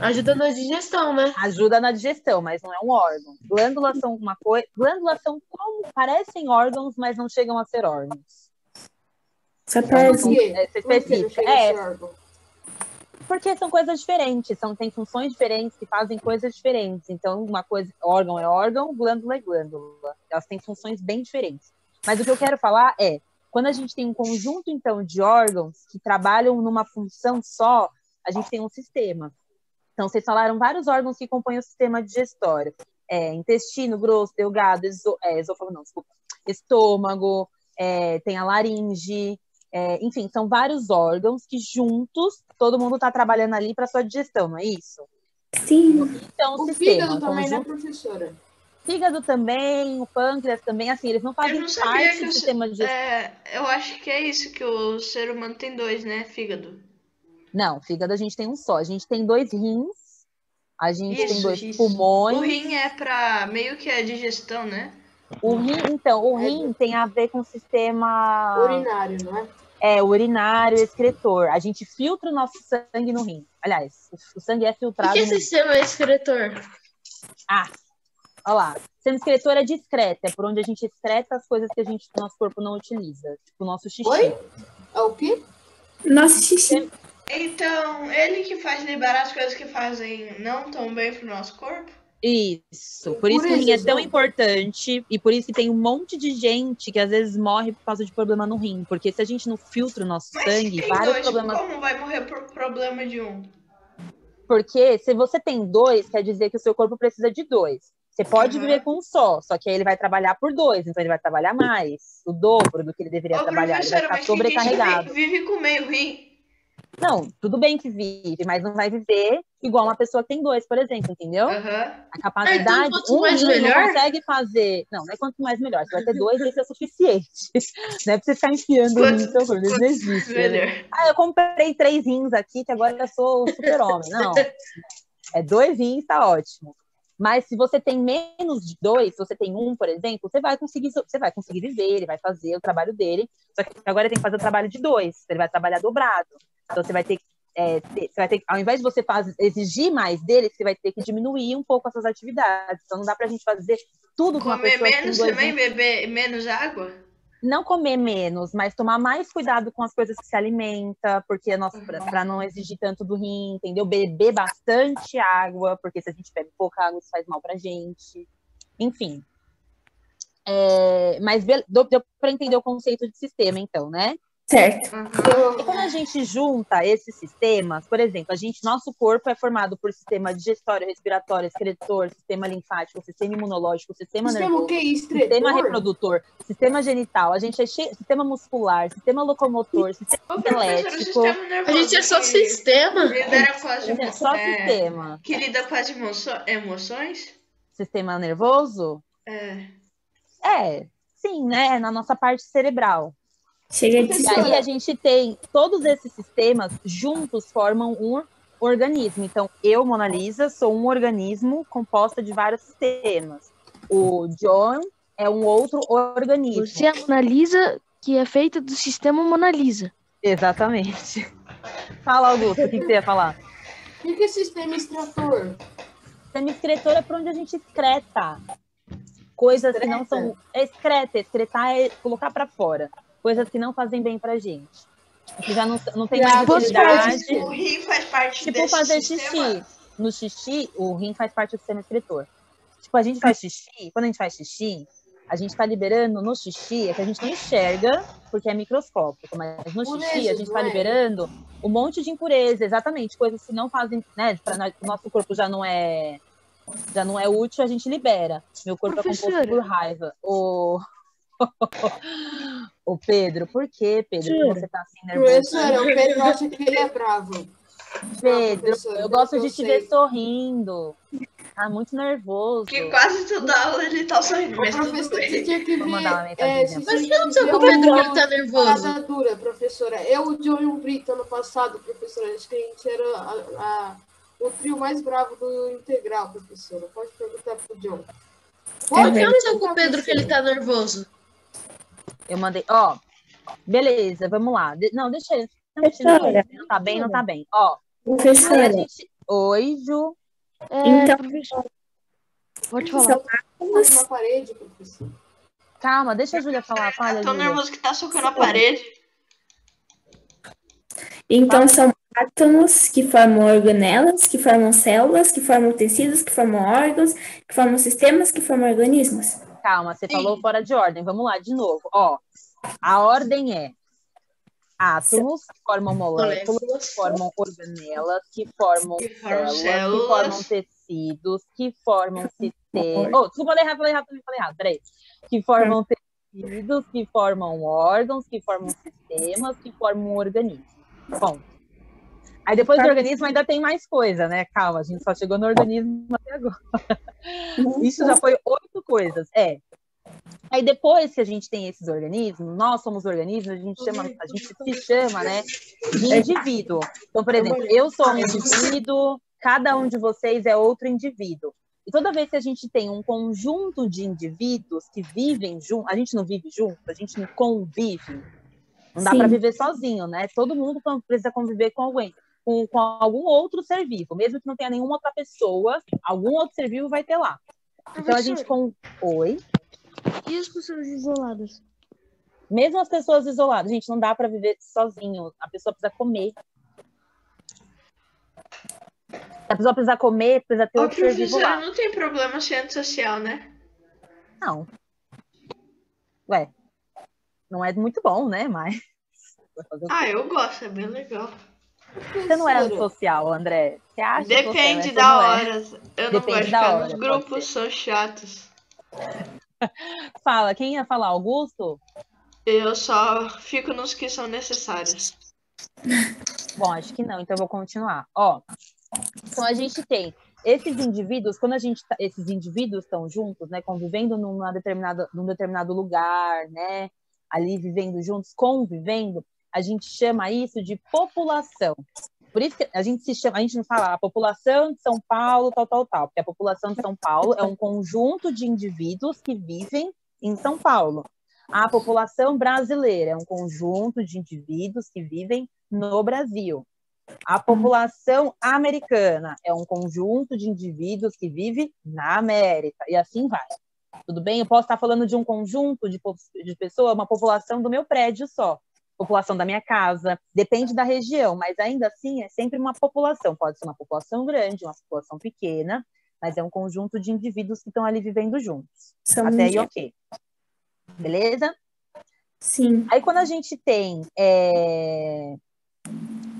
Ajuda na digestão, né? Ajuda na digestão, mas não é um órgão. Glândulas são uma coisa. Glândulas são como parecem órgãos, mas não chegam a ser órgãos. Só Por tese. quê? Essa Por que não específica. chega esse órgão? Porque são coisas diferentes, tem funções diferentes que fazem coisas diferentes. Então, uma coisa, órgão é órgão, glândula é glândula. Elas têm funções bem diferentes. Mas o que eu quero falar é, quando a gente tem um conjunto, então, de órgãos que trabalham numa função só, a gente tem um sistema. Então, vocês falaram vários órgãos que compõem o sistema digestório. Intestino grosso, delgado, esôfago, não, desculpa, estômago, tem a laringe, enfim, são vários órgãos que juntos, todo mundo está trabalhando ali para sua digestão, não é isso? Sim. Então, O sistema, fígado também, né, conjunto, professora? fígado também, o pâncreas também, assim, eles não Eu fazem não sabia parte que do sistema digestivo. eu acho que é isso, que o ser humano tem dois, né? Fígado. Não, fígado a gente tem um só, a gente tem 2 rins, a gente tem 2 Isso. pulmões. O rim é pra meio que a digestão, né? O rim tem a ver com o sistema Urinário, não é? urinário, excretor. A gente filtra o nosso sangue no rim. Aliás, o sangue é O filtrado que é no rim. sistema excretor? Olha lá. Sistema excretor é discreto, é por onde a gente excreta as coisas que o nosso corpo não utiliza. Tipo o nosso xixi. Oi? É o quê? Nossa, xixi. Então, ele que faz liberar as coisas que fazem não tão bem pro nosso corpo? Isso. Por isso que o rim é Impurezas, tão não? importante e por isso que tem um monte de gente que às vezes morre por causa de problema no rim. Porque se a gente não filtra o nosso Mas se sangue, tem vários dois, problemas. como vai morrer por problema de um? Porque se você tem 2, quer dizer que o seu corpo precisa de 2. Você pode viver com um só que aí ele vai trabalhar por 2, então ele vai trabalhar mais, o dobro do que ele deveria Ô, trabalhar, ele vai professora, ficar mas tem gente sobrecarregado. que vive com meio rim. Não, tudo bem que vive, mas não vai viver igual uma pessoa que tem 2, por exemplo, entendeu? Aham. A capacidade, Então, quanto mais rim melhor? não consegue fazer. Não é quanto mais melhor. Você vai ter 2, esse é o suficiente. Não é pra você ficar enfiando o rim no seu corpo, isso não existe. Melhor. Eu comprei 3 rins aqui, que agora eu sou o super-homem. Não. 2 rins, tá ótimo. Mas se você tem menos de 2, se você tem 1, por exemplo, você vai conseguir viver, ele vai fazer o trabalho dele. Só que agora ele tem que fazer o trabalho de 2, ele vai trabalhar dobrado. Então você vai ter que, ao invés de você exigir mais dele, você vai ter que diminuir um pouco as suas atividades. Então não dá pra gente fazer tudo com uma Comer pessoa que tem menos 2 também, rins. beber menos água? Não comer menos, mas tomar mais cuidado com as coisas que se alimenta, porque para não exigir tanto do rim, entendeu? Beber bastante água, porque se a gente bebe pouca água, isso faz mal pra gente. Enfim. Mas deu para entender o conceito de sistema, então, né? Certo. E quando a gente junta esses sistemas, por exemplo, nosso corpo é formado por sistema digestório, respiratório, excretor, sistema linfático, sistema imunológico, sistema Sistema nervoso, o quê? sistema Excretor? reprodutor, sistema genital, a gente é cheio, sistema muscular, sistema locomotor, sistema Ô, professor, o elétrico, sistema A nervoso gente é só que sistema. lidera com as é só sistema. que lida com as emoções? Sistema nervoso? É. Sim, né? Na nossa parte cerebral. Chega de E aí a gente tem todos esses sistemas juntos formam um organismo. Então, eu, Mona Lisa, sou um organismo composto de vários sistemas. O John é um outro organismo. Você é a Mona Lisa, que é feita do sistema Mona Lisa. Exatamente. Fala, Augusto, o que você ia falar? O que é sistema extrator? Sistema excretor é por onde a gente excreta. Coisas que não são... Excretar é colocar para fora. Coisas que não fazem bem pra gente. Que já não tem mais utilidade. O rim faz parte Tipo, desse fazer sistema? xixi. No xixi, o rim faz parte do sistema excretor. Tipo, a gente faz xixi, quando a gente faz xixi, a gente tá liberando no xixi, é que a gente não enxerga, porque é microscópico, mas no xixi a gente tá liberando um monte de impureza, exatamente, coisas que não fazem, né, o nosso corpo já não é útil, a gente libera. Meu corpo é composto por raiva. Ô Pedro, por que, Pedro, que você tá assim nervoso? Professora, o Pedro acha que ele é bravo. Pedro, eu gosto de te ver sorrindo. Tá muito nervoso. Que quase toda aula ele tá sorrindo, mas tudo Professor, bem. você tinha que Vou mandar uma ver. mensagem. Mas que não precisa com o Pedro que ele tá nervoso. Parada dura, professora. Eu, o John e o Brito, ano passado, professora, acho que a gente era o trio mais bravo do integral, professora. Pode perguntar pro John. Por que não precisa com o Pedro que ele tá nervoso? Eu mandei, beleza, vamos lá. Não, deixa ele. Não tá bem, não tá bem. Professora. Oi, Ju. Então, Professor, pode falar. Na parede, professor. Calma, deixa a Júlia falar. Fala, Tô Júlia. nervoso que tá socando a parede. Então, são átomos que formam organelas, que formam células, que formam tecidos, que formam órgãos, que formam sistemas, que formam organismos. Calma, você falou fora de ordem. Vamos lá, de novo. Ó, a ordem é átomos que formam moléculas, que formam organelas, que formam Que formam células, que formam tecidos, que formam sistemas. Oh, desculpa, falei errado, peraí. Que formam tecidos, que formam órgãos, que formam sistemas, que formam organismos. Bom, aí depois do organismo ainda tem mais coisa, né? Calma, a gente só chegou no organismo até agora. Isso já foi 8 coisas. Aí depois que a gente tem esses organismos, nós somos organismos, a gente se chama, né, de indivíduo. Então, por exemplo, eu sou um indivíduo, cada um de vocês é outro indivíduo. E toda vez que a gente tem um conjunto de indivíduos que vivem juntos, a gente não vive junto, a gente não convive, não dá para viver sozinho, né? Todo mundo precisa conviver com alguém, com algum outro ser vivo, mesmo que não tenha nenhuma outra pessoa, algum outro ser vivo vai ter lá. Então a gente Oi? E as pessoas isoladas? Mesmo as pessoas isoladas, gente, não dá para viver sozinho. A pessoa precisa comer. A pessoa precisa comer, precisa ter outro ser vivo lá. Não tem problema ser antissocial, né? Não. Ué, não é muito bom, né? Mas... eu gosto, é bem legal. Você não é antissocial, André? Você acha Depende da hora. Eu não gosto de ficar nos grupos, são chatos. Fala, quem ia falar? Augusto? Eu só fico nos que são necessários. Bom, acho que não, então eu vou continuar. Ó, então a gente tem esses indivíduos, quando esses indivíduos estão juntos, né, convivendo num determinado lugar, né, ali vivendo juntos, convivendo, a gente chama isso de população. Por isso que a gente não fala a população de São Paulo, tal, porque a população de São Paulo é um conjunto de indivíduos que vivem em São Paulo. A população brasileira é um conjunto de indivíduos que vivem no Brasil. A população americana é um conjunto de indivíduos que vive na América, e assim vai. Tudo bem? Eu posso estar falando de um conjunto de pessoas, uma população do meu prédio só. População da minha casa, depende da região, mas ainda assim é sempre uma população, pode ser uma população grande, uma população pequena, mas é um conjunto de indivíduos que estão ali vivendo juntos. Até aí, ok. Beleza? Sim. Aí quando a gente tem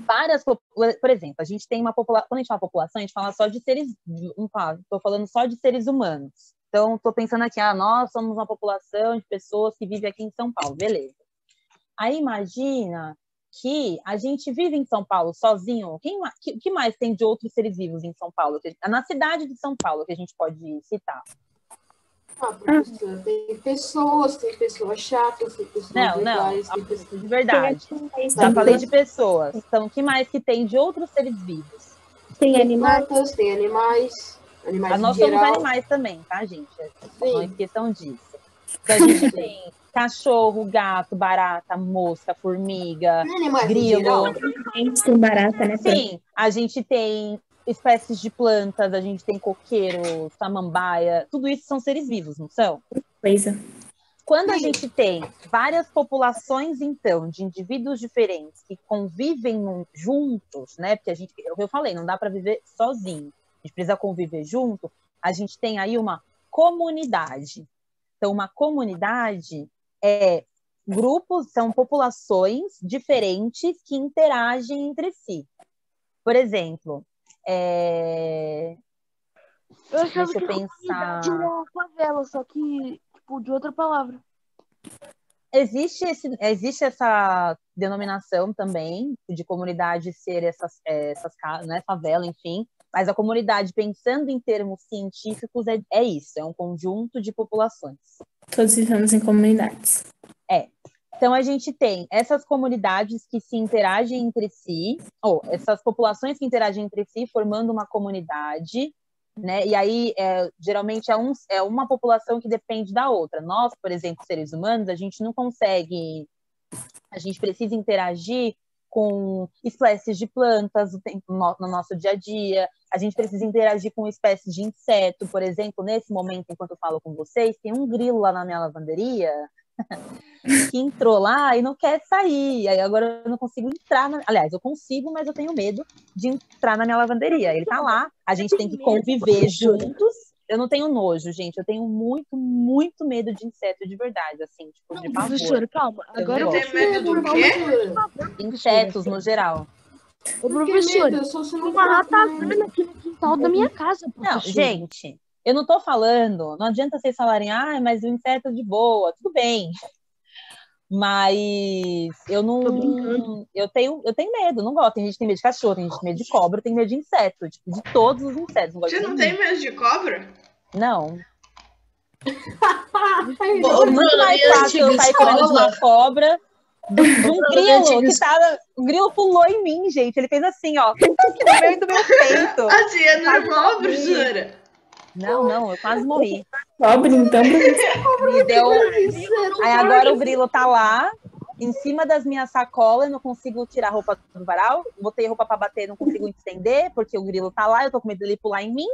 várias, por exemplo, a gente tem uma população, quando a gente fala população, a gente fala só de seres, estou falando só de seres humanos. Então, estou pensando aqui, nós somos uma população de pessoas que vivem aqui em São Paulo, beleza. Aí imagina que a gente vive em São Paulo sozinho. O que mais tem de outros seres vivos em São Paulo? Na cidade de São Paulo, que a gente pode citar. Professora, tem pessoas chatas, tem pessoas legais. Tem pessoas... De verdade. Já falei de pessoas. Então, o que mais que tem de outros seres vivos? Tem animais. Plantas, tem animais. Nós somos animais também, tá, gente? Não esqueçam disso. Então, a gente tem cachorro, gato, barata, mosca, formiga, grilo. Tem barata, né? Sim, a gente tem espécies de plantas, a gente tem coqueiro, samambaia, tudo isso são seres vivos, não são? Coisa. Quando a gente tem várias populações, então, de indivíduos diferentes que convivem juntos, né? Porque eu falei, não dá para viver sozinho, a gente precisa conviver junto, a gente tem aí uma comunidade. Então, uma comunidade são populações diferentes que interagem entre si. Por exemplo, eu achava deixa eu que pensar. De uma favela, só que tipo, de outra palavra. Existe essa denominação também de comunidade ser essas casas, né, favela, enfim. Mas a comunidade, pensando em termos científicos, é isso, é um conjunto de populações. Todos vivemos em comunidades. Então, a gente tem essas comunidades que se interagem entre si, ou essas populações que interagem entre si, formando uma comunidade, né? E aí, geralmente, é uma população que depende da outra. Nós, por exemplo, seres humanos, a gente não consegue... A gente precisa interagir com espécies de plantas no nosso dia a dia, a gente precisa interagir com espécies de inseto, por exemplo, nesse momento, enquanto eu falo com vocês, tem um grilo lá na minha lavanderia, que entrou lá e não quer sair. Aí agora eu não consigo entrar. Aliás, eu consigo, mas eu tenho medo de entrar na minha lavanderia. Ele tá lá, a gente tem que conviver juntos. Eu não tenho nojo, gente. Eu tenho muito, muito medo de inseto de verdade, assim, tipo, de pavor. Professora, calma. Agora eu Você tem medo do quê? Insetos no geral. Ô, professora, Medo, só se tem não uma for com- ratazana aqui no quintal da minha casa, Não, professora. gente, eu não tô falando, não adianta vocês falarem, mas o inseto é de boa, tudo bem. Mas eu Tô não. brincando. Eu tenho medo, não gosto. Tem gente que tem medo de cachorro, tem gente que tem medo de cobra, tem medo de inseto, tipo, de todos os insetos. Não gosto Você de não nenhum. tem medo de cobra? Não. Ô, É muito Bruno, mais minha fácil eu antiga sair correndo de escola. uma cobra do que de um Bruno, minha grilo antiga que tava. O grilo pulou em mim, gente. Ele fez assim, ó, no meio do meu peito. Assim é Quase normal, morri. professora. Não, eu quase morri. Pobre, então, professor. Me deu. Inseto. Aí agora o grilo tá lá, em cima das minhas sacolas, eu não consigo tirar a roupa do varal. Botei roupa pra bater, não consigo estender, porque o grilo tá lá, eu tô com medo dele pular em mim.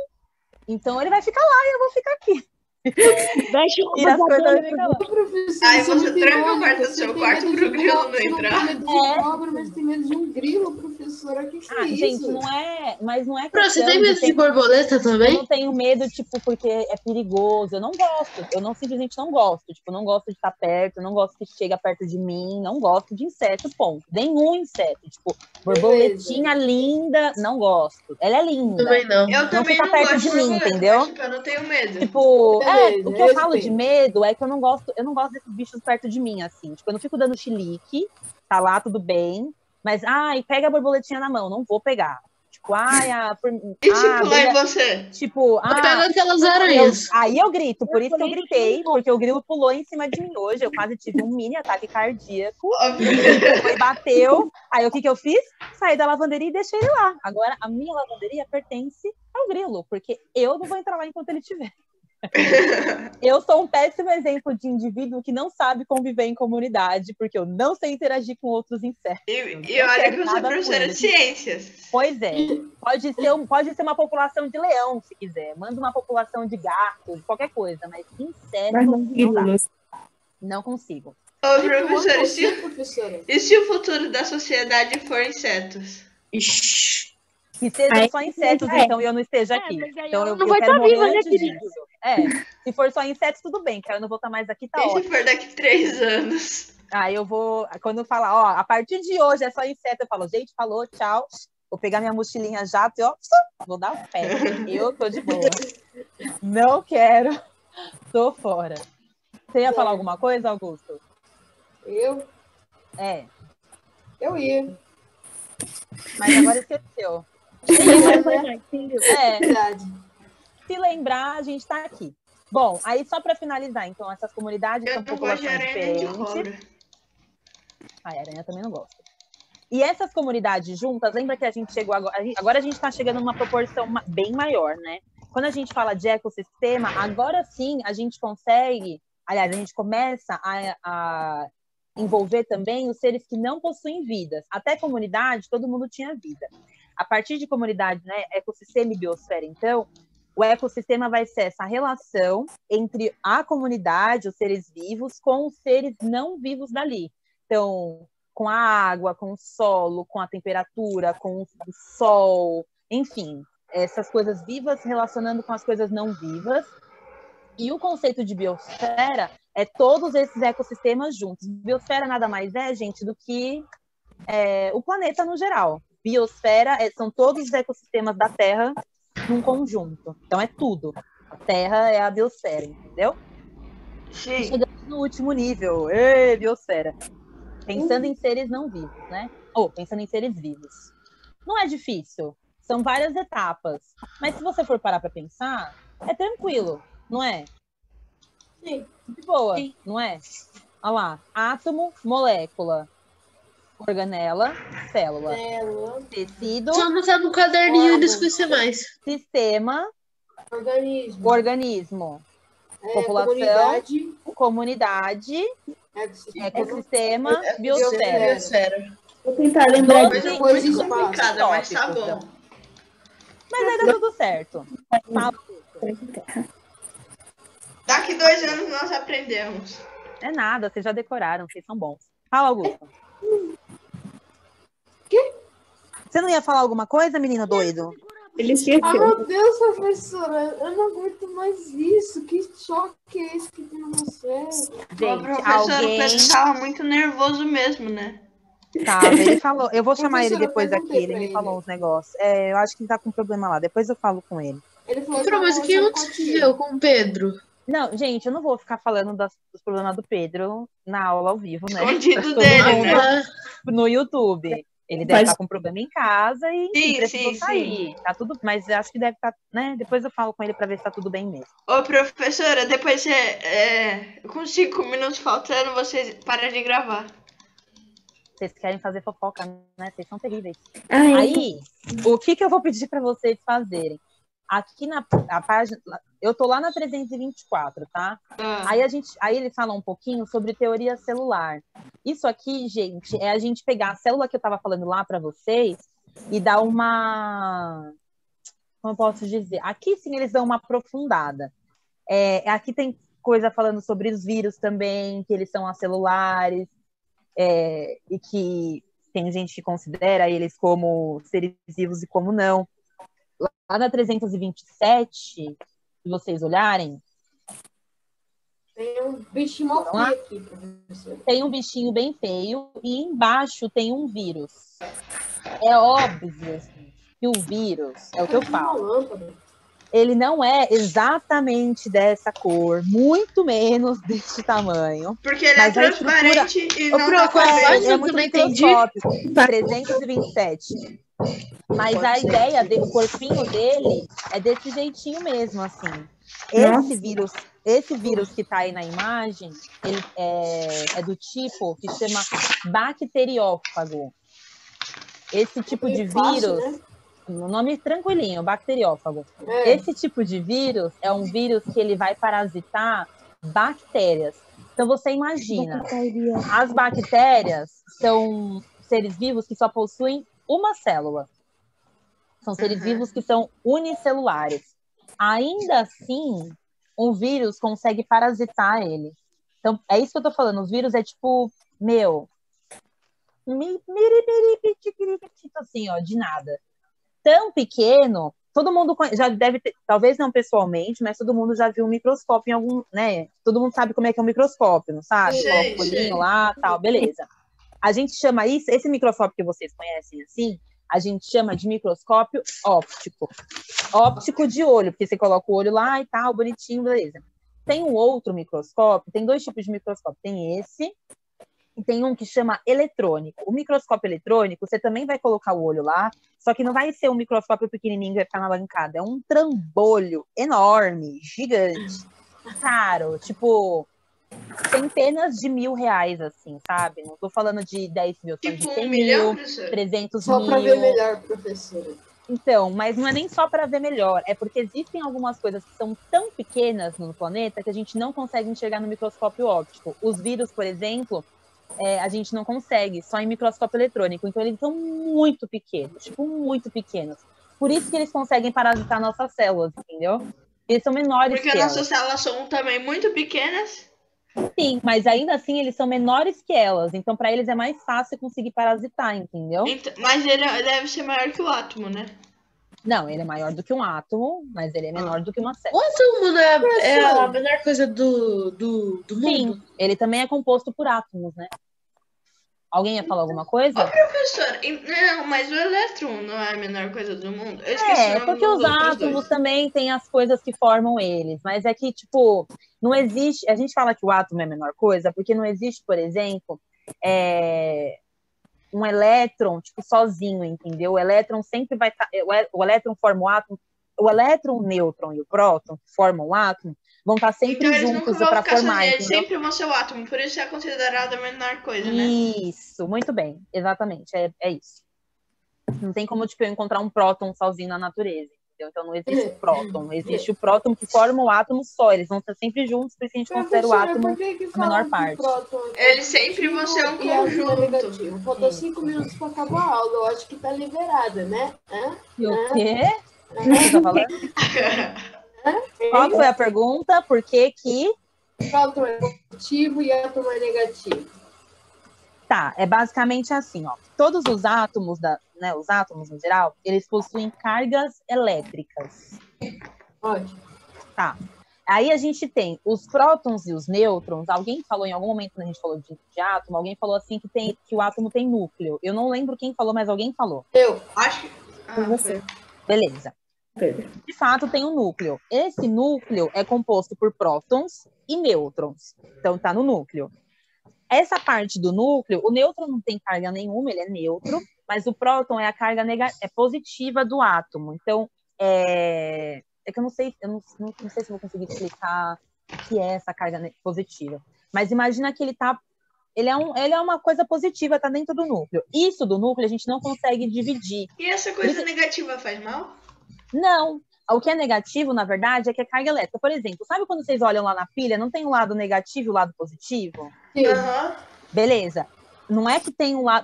Então ele vai ficar lá e eu vou ficar aqui. Mexe o E as coisas vão ficar lá. Professor, Aí você você não tem tranca o olho, quarto do você seu tem quarto medo pro de grilo co- não você entrar. Não tem medo de cobra, mas tem medo de um grilo, professora. Que é isso? Gente, não é. Mas não é Bruno, você questão tem medo de ter- borboleta Eu também? não tenho medo, tipo, porque é perigoso. Eu não gosto. Eu não simplesmente não gosto. Tipo, não gosto de estar perto, eu não gosto que chega perto de mim, não gosto de inseto, ponto. Nenhum inseto. Tipo, borboletinha linda, não gosto. Ela é linda. Também não. Eu também fica não perto gosto de de mim, borboleta, entendeu? mas, tipo, eu não tenho medo. Tipo, Beleza, o que eu falo de respeito. medo é que eu não gosto desses bichos perto de mim, assim. Tipo, eu não fico dando chilique, tá lá, tudo bem. Mas, pega a borboletinha na mão, não vou pegar. Tipo, E se pular em briga- você? tipo, Pega aquelas aranhas. aí eu grito, por isso que eu gritei, porque o grilo pulou em cima de mim hoje. Eu quase tive um mini ataque cardíaco. Óbvio. Foi, bateu. Aí o que eu fiz? Saí da lavanderia e deixei ele lá. Agora, a minha lavanderia pertence ao grilo, porque eu não vou entrar lá enquanto ele estiver. Eu sou um péssimo exemplo de indivíduo que não sabe conviver em comunidade, porque eu não sei interagir com outros insetos. E olha quero que eu sou nada com professora de eles. ciências. Pois é. Pode ser uma população de leão, se quiser. Manda uma população de gato, de qualquer coisa, mas inseto Mas não não dá. grilos. Não consigo. Ô, Tem que tomar professora, você, professora. e se o futuro da sociedade for insetos? Ixi. Que sejam Aí, só insetos, é. então, e eu não esteja aqui. mas aí Então, ela eu não vai quero tá morrer viva, né, antes querida? disso. Se for só insetos, tudo bem, que aí eu não vou estar mais aqui, tá E ótimo. se for daqui 3 anos? Aí eu vou, quando falar, ó, a partir de hoje é só inseto, eu falo, gente, falou, tchau. Vou pegar minha mochilinha jato e, ó, vou dar o pé. Eu tô de boa. Não quero. Tô fora. Você ia falar alguma coisa, Augusto? Eu ia. Mas agora esqueceu. Entendeu? Verdade. Se lembrar, a gente tá aqui. Bom, aí só para finalizar, então, essas comunidades Eu são não gosto de populações aranha nem de diferentes. cobra. Aranha também não gosta. E essas comunidades juntas, lembra que a gente chegou agora a gente está chegando numa proporção bem maior, né? Quando a gente fala de ecossistema, agora sim a gente consegue, aliás, a gente começa a envolver também os seres que não possuem vidas. Até comunidade, todo mundo tinha vida. A partir de comunidade, né, ecossistema e biosfera, então, o ecossistema vai ser essa relação entre a comunidade, os seres vivos, com os seres não vivos dali. Então, com a água, com o solo, com a temperatura, com o sol, enfim, essas coisas vivas relacionando com as coisas não vivas. E o conceito de biosfera é todos esses ecossistemas juntos. Biosfera nada mais é, gente, do que o planeta no geral. Biosfera são todos os ecossistemas da Terra num conjunto. Então é tudo. A Terra é a biosfera, entendeu? Sim. Chegamos no último nível. Biosfera. Pensando em seres não vivos, né? Ou pensando em seres vivos. Não é difícil. São várias etapas. Mas se você for parar para pensar, é tranquilo, não é? Sim. De boa, Sim. não é? Olha lá. Átomo, molécula. Organela, célula. Tecido, Só anotar no caderninho e não esquecer mais. sistema, organismo. População, comunidade, ecossistema, biosfera. Biosfera. Vou tentar lembrar Coisa de Depois muito espaço. complicada, mas tá tópicos, bom. então. Mas aí dá tudo certo. Tá? Daqui 2 anos nós aprendemos. É nada, vocês já decoraram, vocês são bons. Fala, Augusto. Quê? Você não ia falar alguma coisa, menino doido? Ele Ah, esqueceu. meu Deus, professora, eu não aguento mais isso. Que choque é esse que tem na série? Ô, Gente, professor, o alguém Pedro tava muito nervoso mesmo, né? tava, ele falou, eu vou chamar ele Professora, depois perguntei aqui, ele pra me ele. falou uns negócios. É, eu acho que ele tá com problema lá, depois eu falo com ele. Ele falou que Não, tava mas o que conversando com a aconteceu tia. com o Pedro? Não, gente, eu não vou ficar falando dos problemas do Pedro na aula ao vivo, né? Escondido Todo dele, mundo né? no YouTube. Ele deve Pode- estar com problema em casa e enfim, Sim, precisou sim, sair. Tá tudo, mas eu acho que deve estar, né? Depois eu falo com ele pra ver se tá tudo bem mesmo. Ô, professora, depois você, com 5 minutos faltando, você para de gravar. Vocês querem fazer fofoca, né? Vocês são terríveis. Ai, Aí, o que eu vou pedir para vocês fazerem? Aqui na a página, eu tô lá na 324, tá? Ah, Aí eles falam um pouquinho sobre teoria celular. Isso aqui, gente, é a gente pegar a célula que eu tava falando lá para vocês e dar uma, como eu posso dizer? Aqui sim eles dão uma aprofundada. Aqui tem coisa falando sobre os vírus também, que eles são acelulares, e que tem gente que considera eles como seres vivos e como não. Lá na 327, se vocês olharem, Tem um bichinho mal Vamos lá? feio aqui, professora. tem um bichinho bem feio e embaixo tem um vírus. É óbvio assim, que o vírus, é o que eu Uma falo, lâmpada. ele não é exatamente dessa cor, muito menos deste tamanho. porque ele Mas é a estrutura- transparente e O não dá pra prof, ver. é muito Eu não entendi. microscópico, 327. Mas a ideia do corpinho dele é desse jeitinho mesmo, assim. Esse vírus que tá aí na imagem, ele é do tipo que chama bacteriófago. Esse tipo de Fácil, vírus, né? o nome tranquilinho, bacteriófago. É. Esse tipo de vírus é um vírus que ele vai parasitar bactérias. Então você imagina, as bactérias são seres vivos que só possuem uma célula. São seres vivos que são unicelulares. Ainda assim, um vírus consegue parasitar ele. Então, é isso que eu tô falando. Os vírus é tipo, assim, ó, de nada. Tão pequeno, todo mundo já deve ter, talvez não pessoalmente, mas todo mundo já viu um microscópio em algum, né? Todo mundo sabe como é que é um microscópio, não sabe? Sei, Coloca o olhinho sei. lá, tal, beleza. A gente chama isso, esse microscópio que vocês conhecem assim, a gente chama de microscópio óptico. Óptico de olho, porque você coloca o olho lá e tal, bonitinho, beleza. Tem um outro microscópio, tem dois tipos de microscópio. Tem esse e tem um que chama eletrônico. O microscópio eletrônico, você também vai colocar o olho lá, só que não vai ser um microscópio pequenininho que vai ficar na bancada. É um trambolho enorme, gigante, caro, tipo centenas de R$1.000, assim, sabe? Não tô falando de 10 mil, tô falando de Tipo 100 1 milhão, mil, professor? 300 Só mil. pra ver melhor, professora. Então, mas não é nem só para ver melhor, é porque existem algumas coisas que são tão pequenas no planeta que a gente não consegue enxergar no microscópio óptico. Os vírus, por exemplo, a gente não consegue, só em microscópio eletrônico. Então, eles são muito pequenos, tipo, muito pequenos. Por isso que eles conseguem parasitar nossas células, entendeu? Eles são menores Porque que nossas elas. células são também muito pequenas. Sim, mas ainda assim eles são menores que elas. Então, para eles é mais fácil conseguir parasitar, entendeu? Mas ele deve ser maior que o átomo, né? Não, ele é maior do que um átomo, mas ele é menor do que uma O célula. átomo é a menor coisa do mundo? Sim, ele também é composto por átomos, né? Alguém ia falar alguma coisa? Professor, não, mas o elétron não é a menor coisa do mundo? Eu esqueci o nome Porque dos os outros átomos dois. também têm as coisas que formam eles, mas é que, tipo, não existe. A gente fala que o átomo é a menor coisa, porque não existe, por exemplo, um elétron, tipo, sozinho, entendeu? O elétron sempre vai estar. O elétron forma o átomo. O elétron, o nêutron e o próton, que formam o átomo, vão estar sempre Então eles nunca juntos vão para ficar formar, sozinhos, eles entendeu? sempre vão ser o átomo, por isso é considerado a menor coisa, né? Isso, muito bem, exatamente, é isso. Não tem como, tipo, eu encontrar um próton sozinho na natureza, entendeu? Então não existe próton, existe o próton que forma o átomo só, eles vão estar sempre juntos, por isso a gente considera o Professora, átomo por que a menor falam que parte. próton é Eles sempre vão ser um positivo e átomo é conjunto. negativo? Faltou Isso. 5 minutos para acabar a aula, eu acho que tá liberada, né? E o quê? O que você tá falando? Qual que foi a pergunta? Por que que... Próton é positivo e átomo é negativo? Tá, é basicamente assim, ó. Todos os átomos, os átomos em geral, eles possuem cargas elétricas. Ótimo. Tá. Aí a gente tem os prótons e os nêutrons. Alguém falou em algum momento, quando a gente falou de átomo, alguém falou assim que o átomo tem núcleo. Eu não lembro quem falou, mas alguém falou. Eu. Acho que. Com você, Beleza. Pedro. De fato, tem um núcleo. Esse núcleo é composto por prótons e nêutrons. Então, tá no núcleo. Essa parte do núcleo, o nêutron não tem carga nenhuma, ele é neutro, mas o próton é a carga positiva do átomo. Então, é que eu não sei se eu vou conseguir explicar o que é essa carga positiva. Mas imagina que ele é uma coisa positiva, tá dentro do núcleo. Isso do núcleo a gente não consegue dividir. E essa coisa negativa faz mal? Não. O que é negativo, na verdade, é que é carga elétrica. Por exemplo, sabe quando vocês olham lá na pilha, não tem o lado negativo e o lado positivo? Sim. Aham. Beleza. Não é que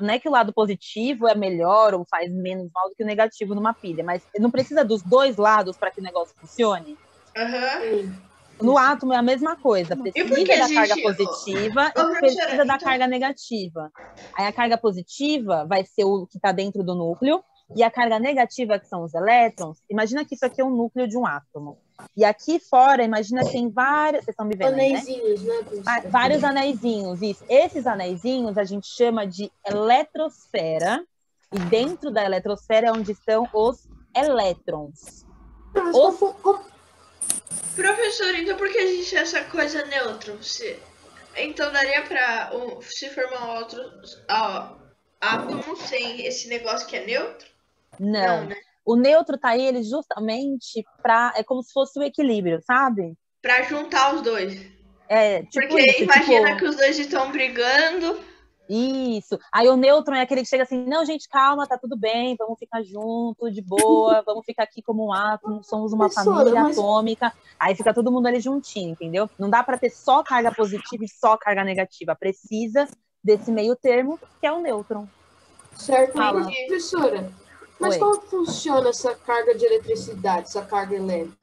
não é que o lado positivo é melhor ou faz menos mal do que o negativo numa pilha, mas não precisa dos dois lados para que o negócio funcione. Aham. Sim. No átomo é a mesma coisa. por Precisa que da existe- carga positiva Ô, e professora, precisa da então- carga negativa. Aí a carga positiva vai ser o que está dentro do núcleo e a carga negativa, que são os elétrons. Imagina que isso aqui é um núcleo de um átomo. E aqui fora, imagina que tem várias... Vocês estão me vendo aí, né? Anéisinhos, né? professor? Vários anéisinhos, isso. Esses anéisinhos a gente chama de eletrosfera, e dentro da eletrosfera é onde estão os elétrons. Mas Os- Professor, então por que existe essa coisa nêutron? Então daria pra se formar outros átomos sem esse negócio que é neutro? Não. né? O neutro tá aí, ele justamente é como se fosse o equilíbrio, sabe? Pra juntar os dois. É, tipo Porque isso, imagina tipo, que os dois estão brigando. isso. Aí o nêutron é aquele que chega assim, não, gente, calma, tá tudo bem, vamos ficar junto, de boa, vamos ficar aqui como um átomo, somos uma Professora, família mas- atômica. Aí fica todo mundo ali juntinho, entendeu? Não dá pra ter só carga positiva e só carga negativa. Precisa desse meio termo, que é o nêutron. Certo, Fala. professora. Mas Oi. como funciona essa carga de eletricidade, essa carga elétrica?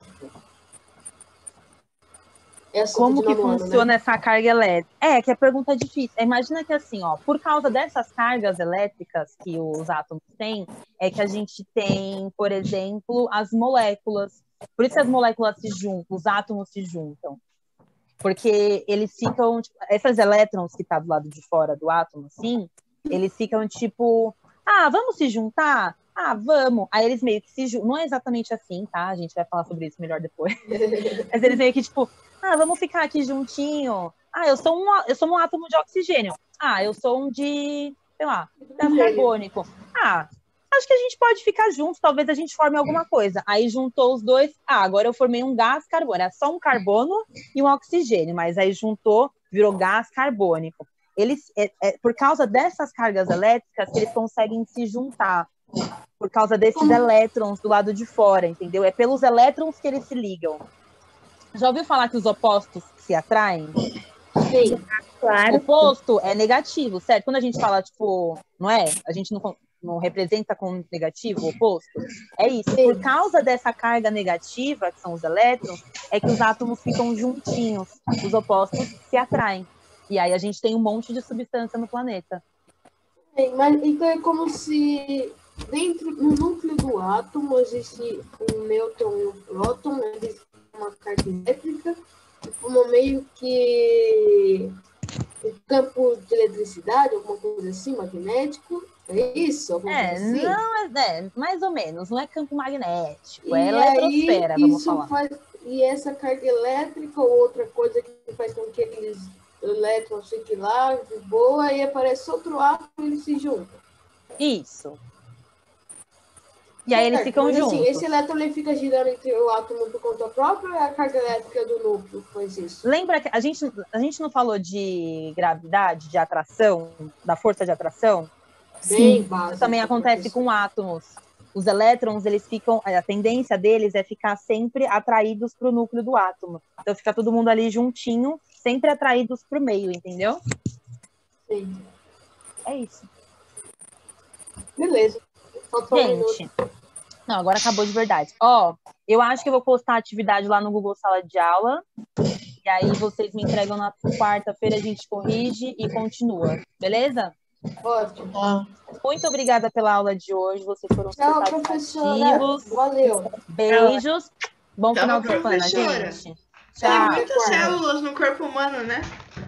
Essa Como de que nono ano, funciona né? essa carga elétrica? É, que a pergunta é difícil. Imagina que assim, ó, por causa dessas cargas elétricas que os átomos têm, é que a gente tem, por exemplo, as moléculas. Por isso que as moléculas se juntam, os átomos se juntam. Porque eles ficam, tipo, esses elétrons que tá do lado de fora do átomo, assim, eles ficam tipo, vamos se juntar? Vamos. Aí eles meio que se juntam. Não é exatamente assim, tá? A gente vai falar sobre isso melhor depois. Mas eles meio que tipo, vamos ficar aqui juntinho. Eu sou um átomo de oxigênio. Eu sou um de, sei lá, gás carbônico. Acho que a gente pode ficar juntos, talvez a gente forme alguma coisa. Aí juntou os dois, agora eu formei um gás carbônico. É só um carbono e um oxigênio, mas aí juntou, virou gás carbônico. Eles, por causa dessas cargas elétricas que eles conseguem se juntar, por causa desses elétrons do lado de fora, entendeu? É pelos elétrons que eles se ligam. Já ouviu falar que os opostos se atraem? Sim. Claro. Oposto é negativo, certo? Quando a gente fala, tipo, não é? A gente não representa com negativo, oposto. É isso. Sim. Por causa dessa carga negativa, que são os elétrons, é que os átomos ficam juntinhos. Os opostos se atraem. E aí a gente tem um monte de substância no planeta. Mas, então é como se no núcleo do átomo existe um nêutron e um próton, né? Existe uma carga elétrica, e como meio que um campo de eletricidade, alguma coisa assim, magnético. É isso? Alguma coisa assim? Não, mais ou menos. Não é campo magnético, E é eletrosfera, aí, vamos isso falar. e essa carga elétrica ou outra coisa que faz com que aqueles elétrons fiquem lá de boa e aparece outro átomo e eles se juntam. Isso. E aí eles Certo, ficam mas, juntos. assim, esse elétron ele fica girando entre o átomo por conta própria ou é a carga elétrica do núcleo que faz isso? Lembra que a gente não falou de gravidade, de atração, da força de atração? Bem Sim. básico. Isso também acontece professor. com átomos. Os elétrons, eles ficam, a tendência deles é ficar sempre atraídos para o núcleo do átomo. Então fica todo mundo ali juntinho, sempre atraídos para o meio, entendeu? Sim. É isso. Beleza. Falta um minuto. Gente, não, agora acabou de verdade. Eu acho que eu vou postar a atividade lá no Google Sala de Aula. E aí vocês me entregam na quarta-feira, a gente corrige e continua. Beleza? Ótimo. Tá. Muito obrigada pela aula de hoje. Vocês foram super Tchau, professora. participativos. Valeu. Beijos. Bom Tchau, final de semana, professora. gente. Tem Tchau. muitas células no corpo humano, né?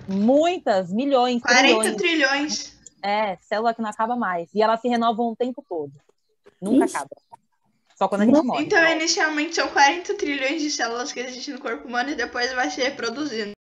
Muitas, milhões, 40 trilhões. trilhões. Célula que não acaba mais. E elas se renovam o tempo todo. Nunca Ixi. acaba. Só quando a gente morre. Então, inicialmente, são 40 trilhões de células que existem no corpo humano e depois vai se reproduzindo.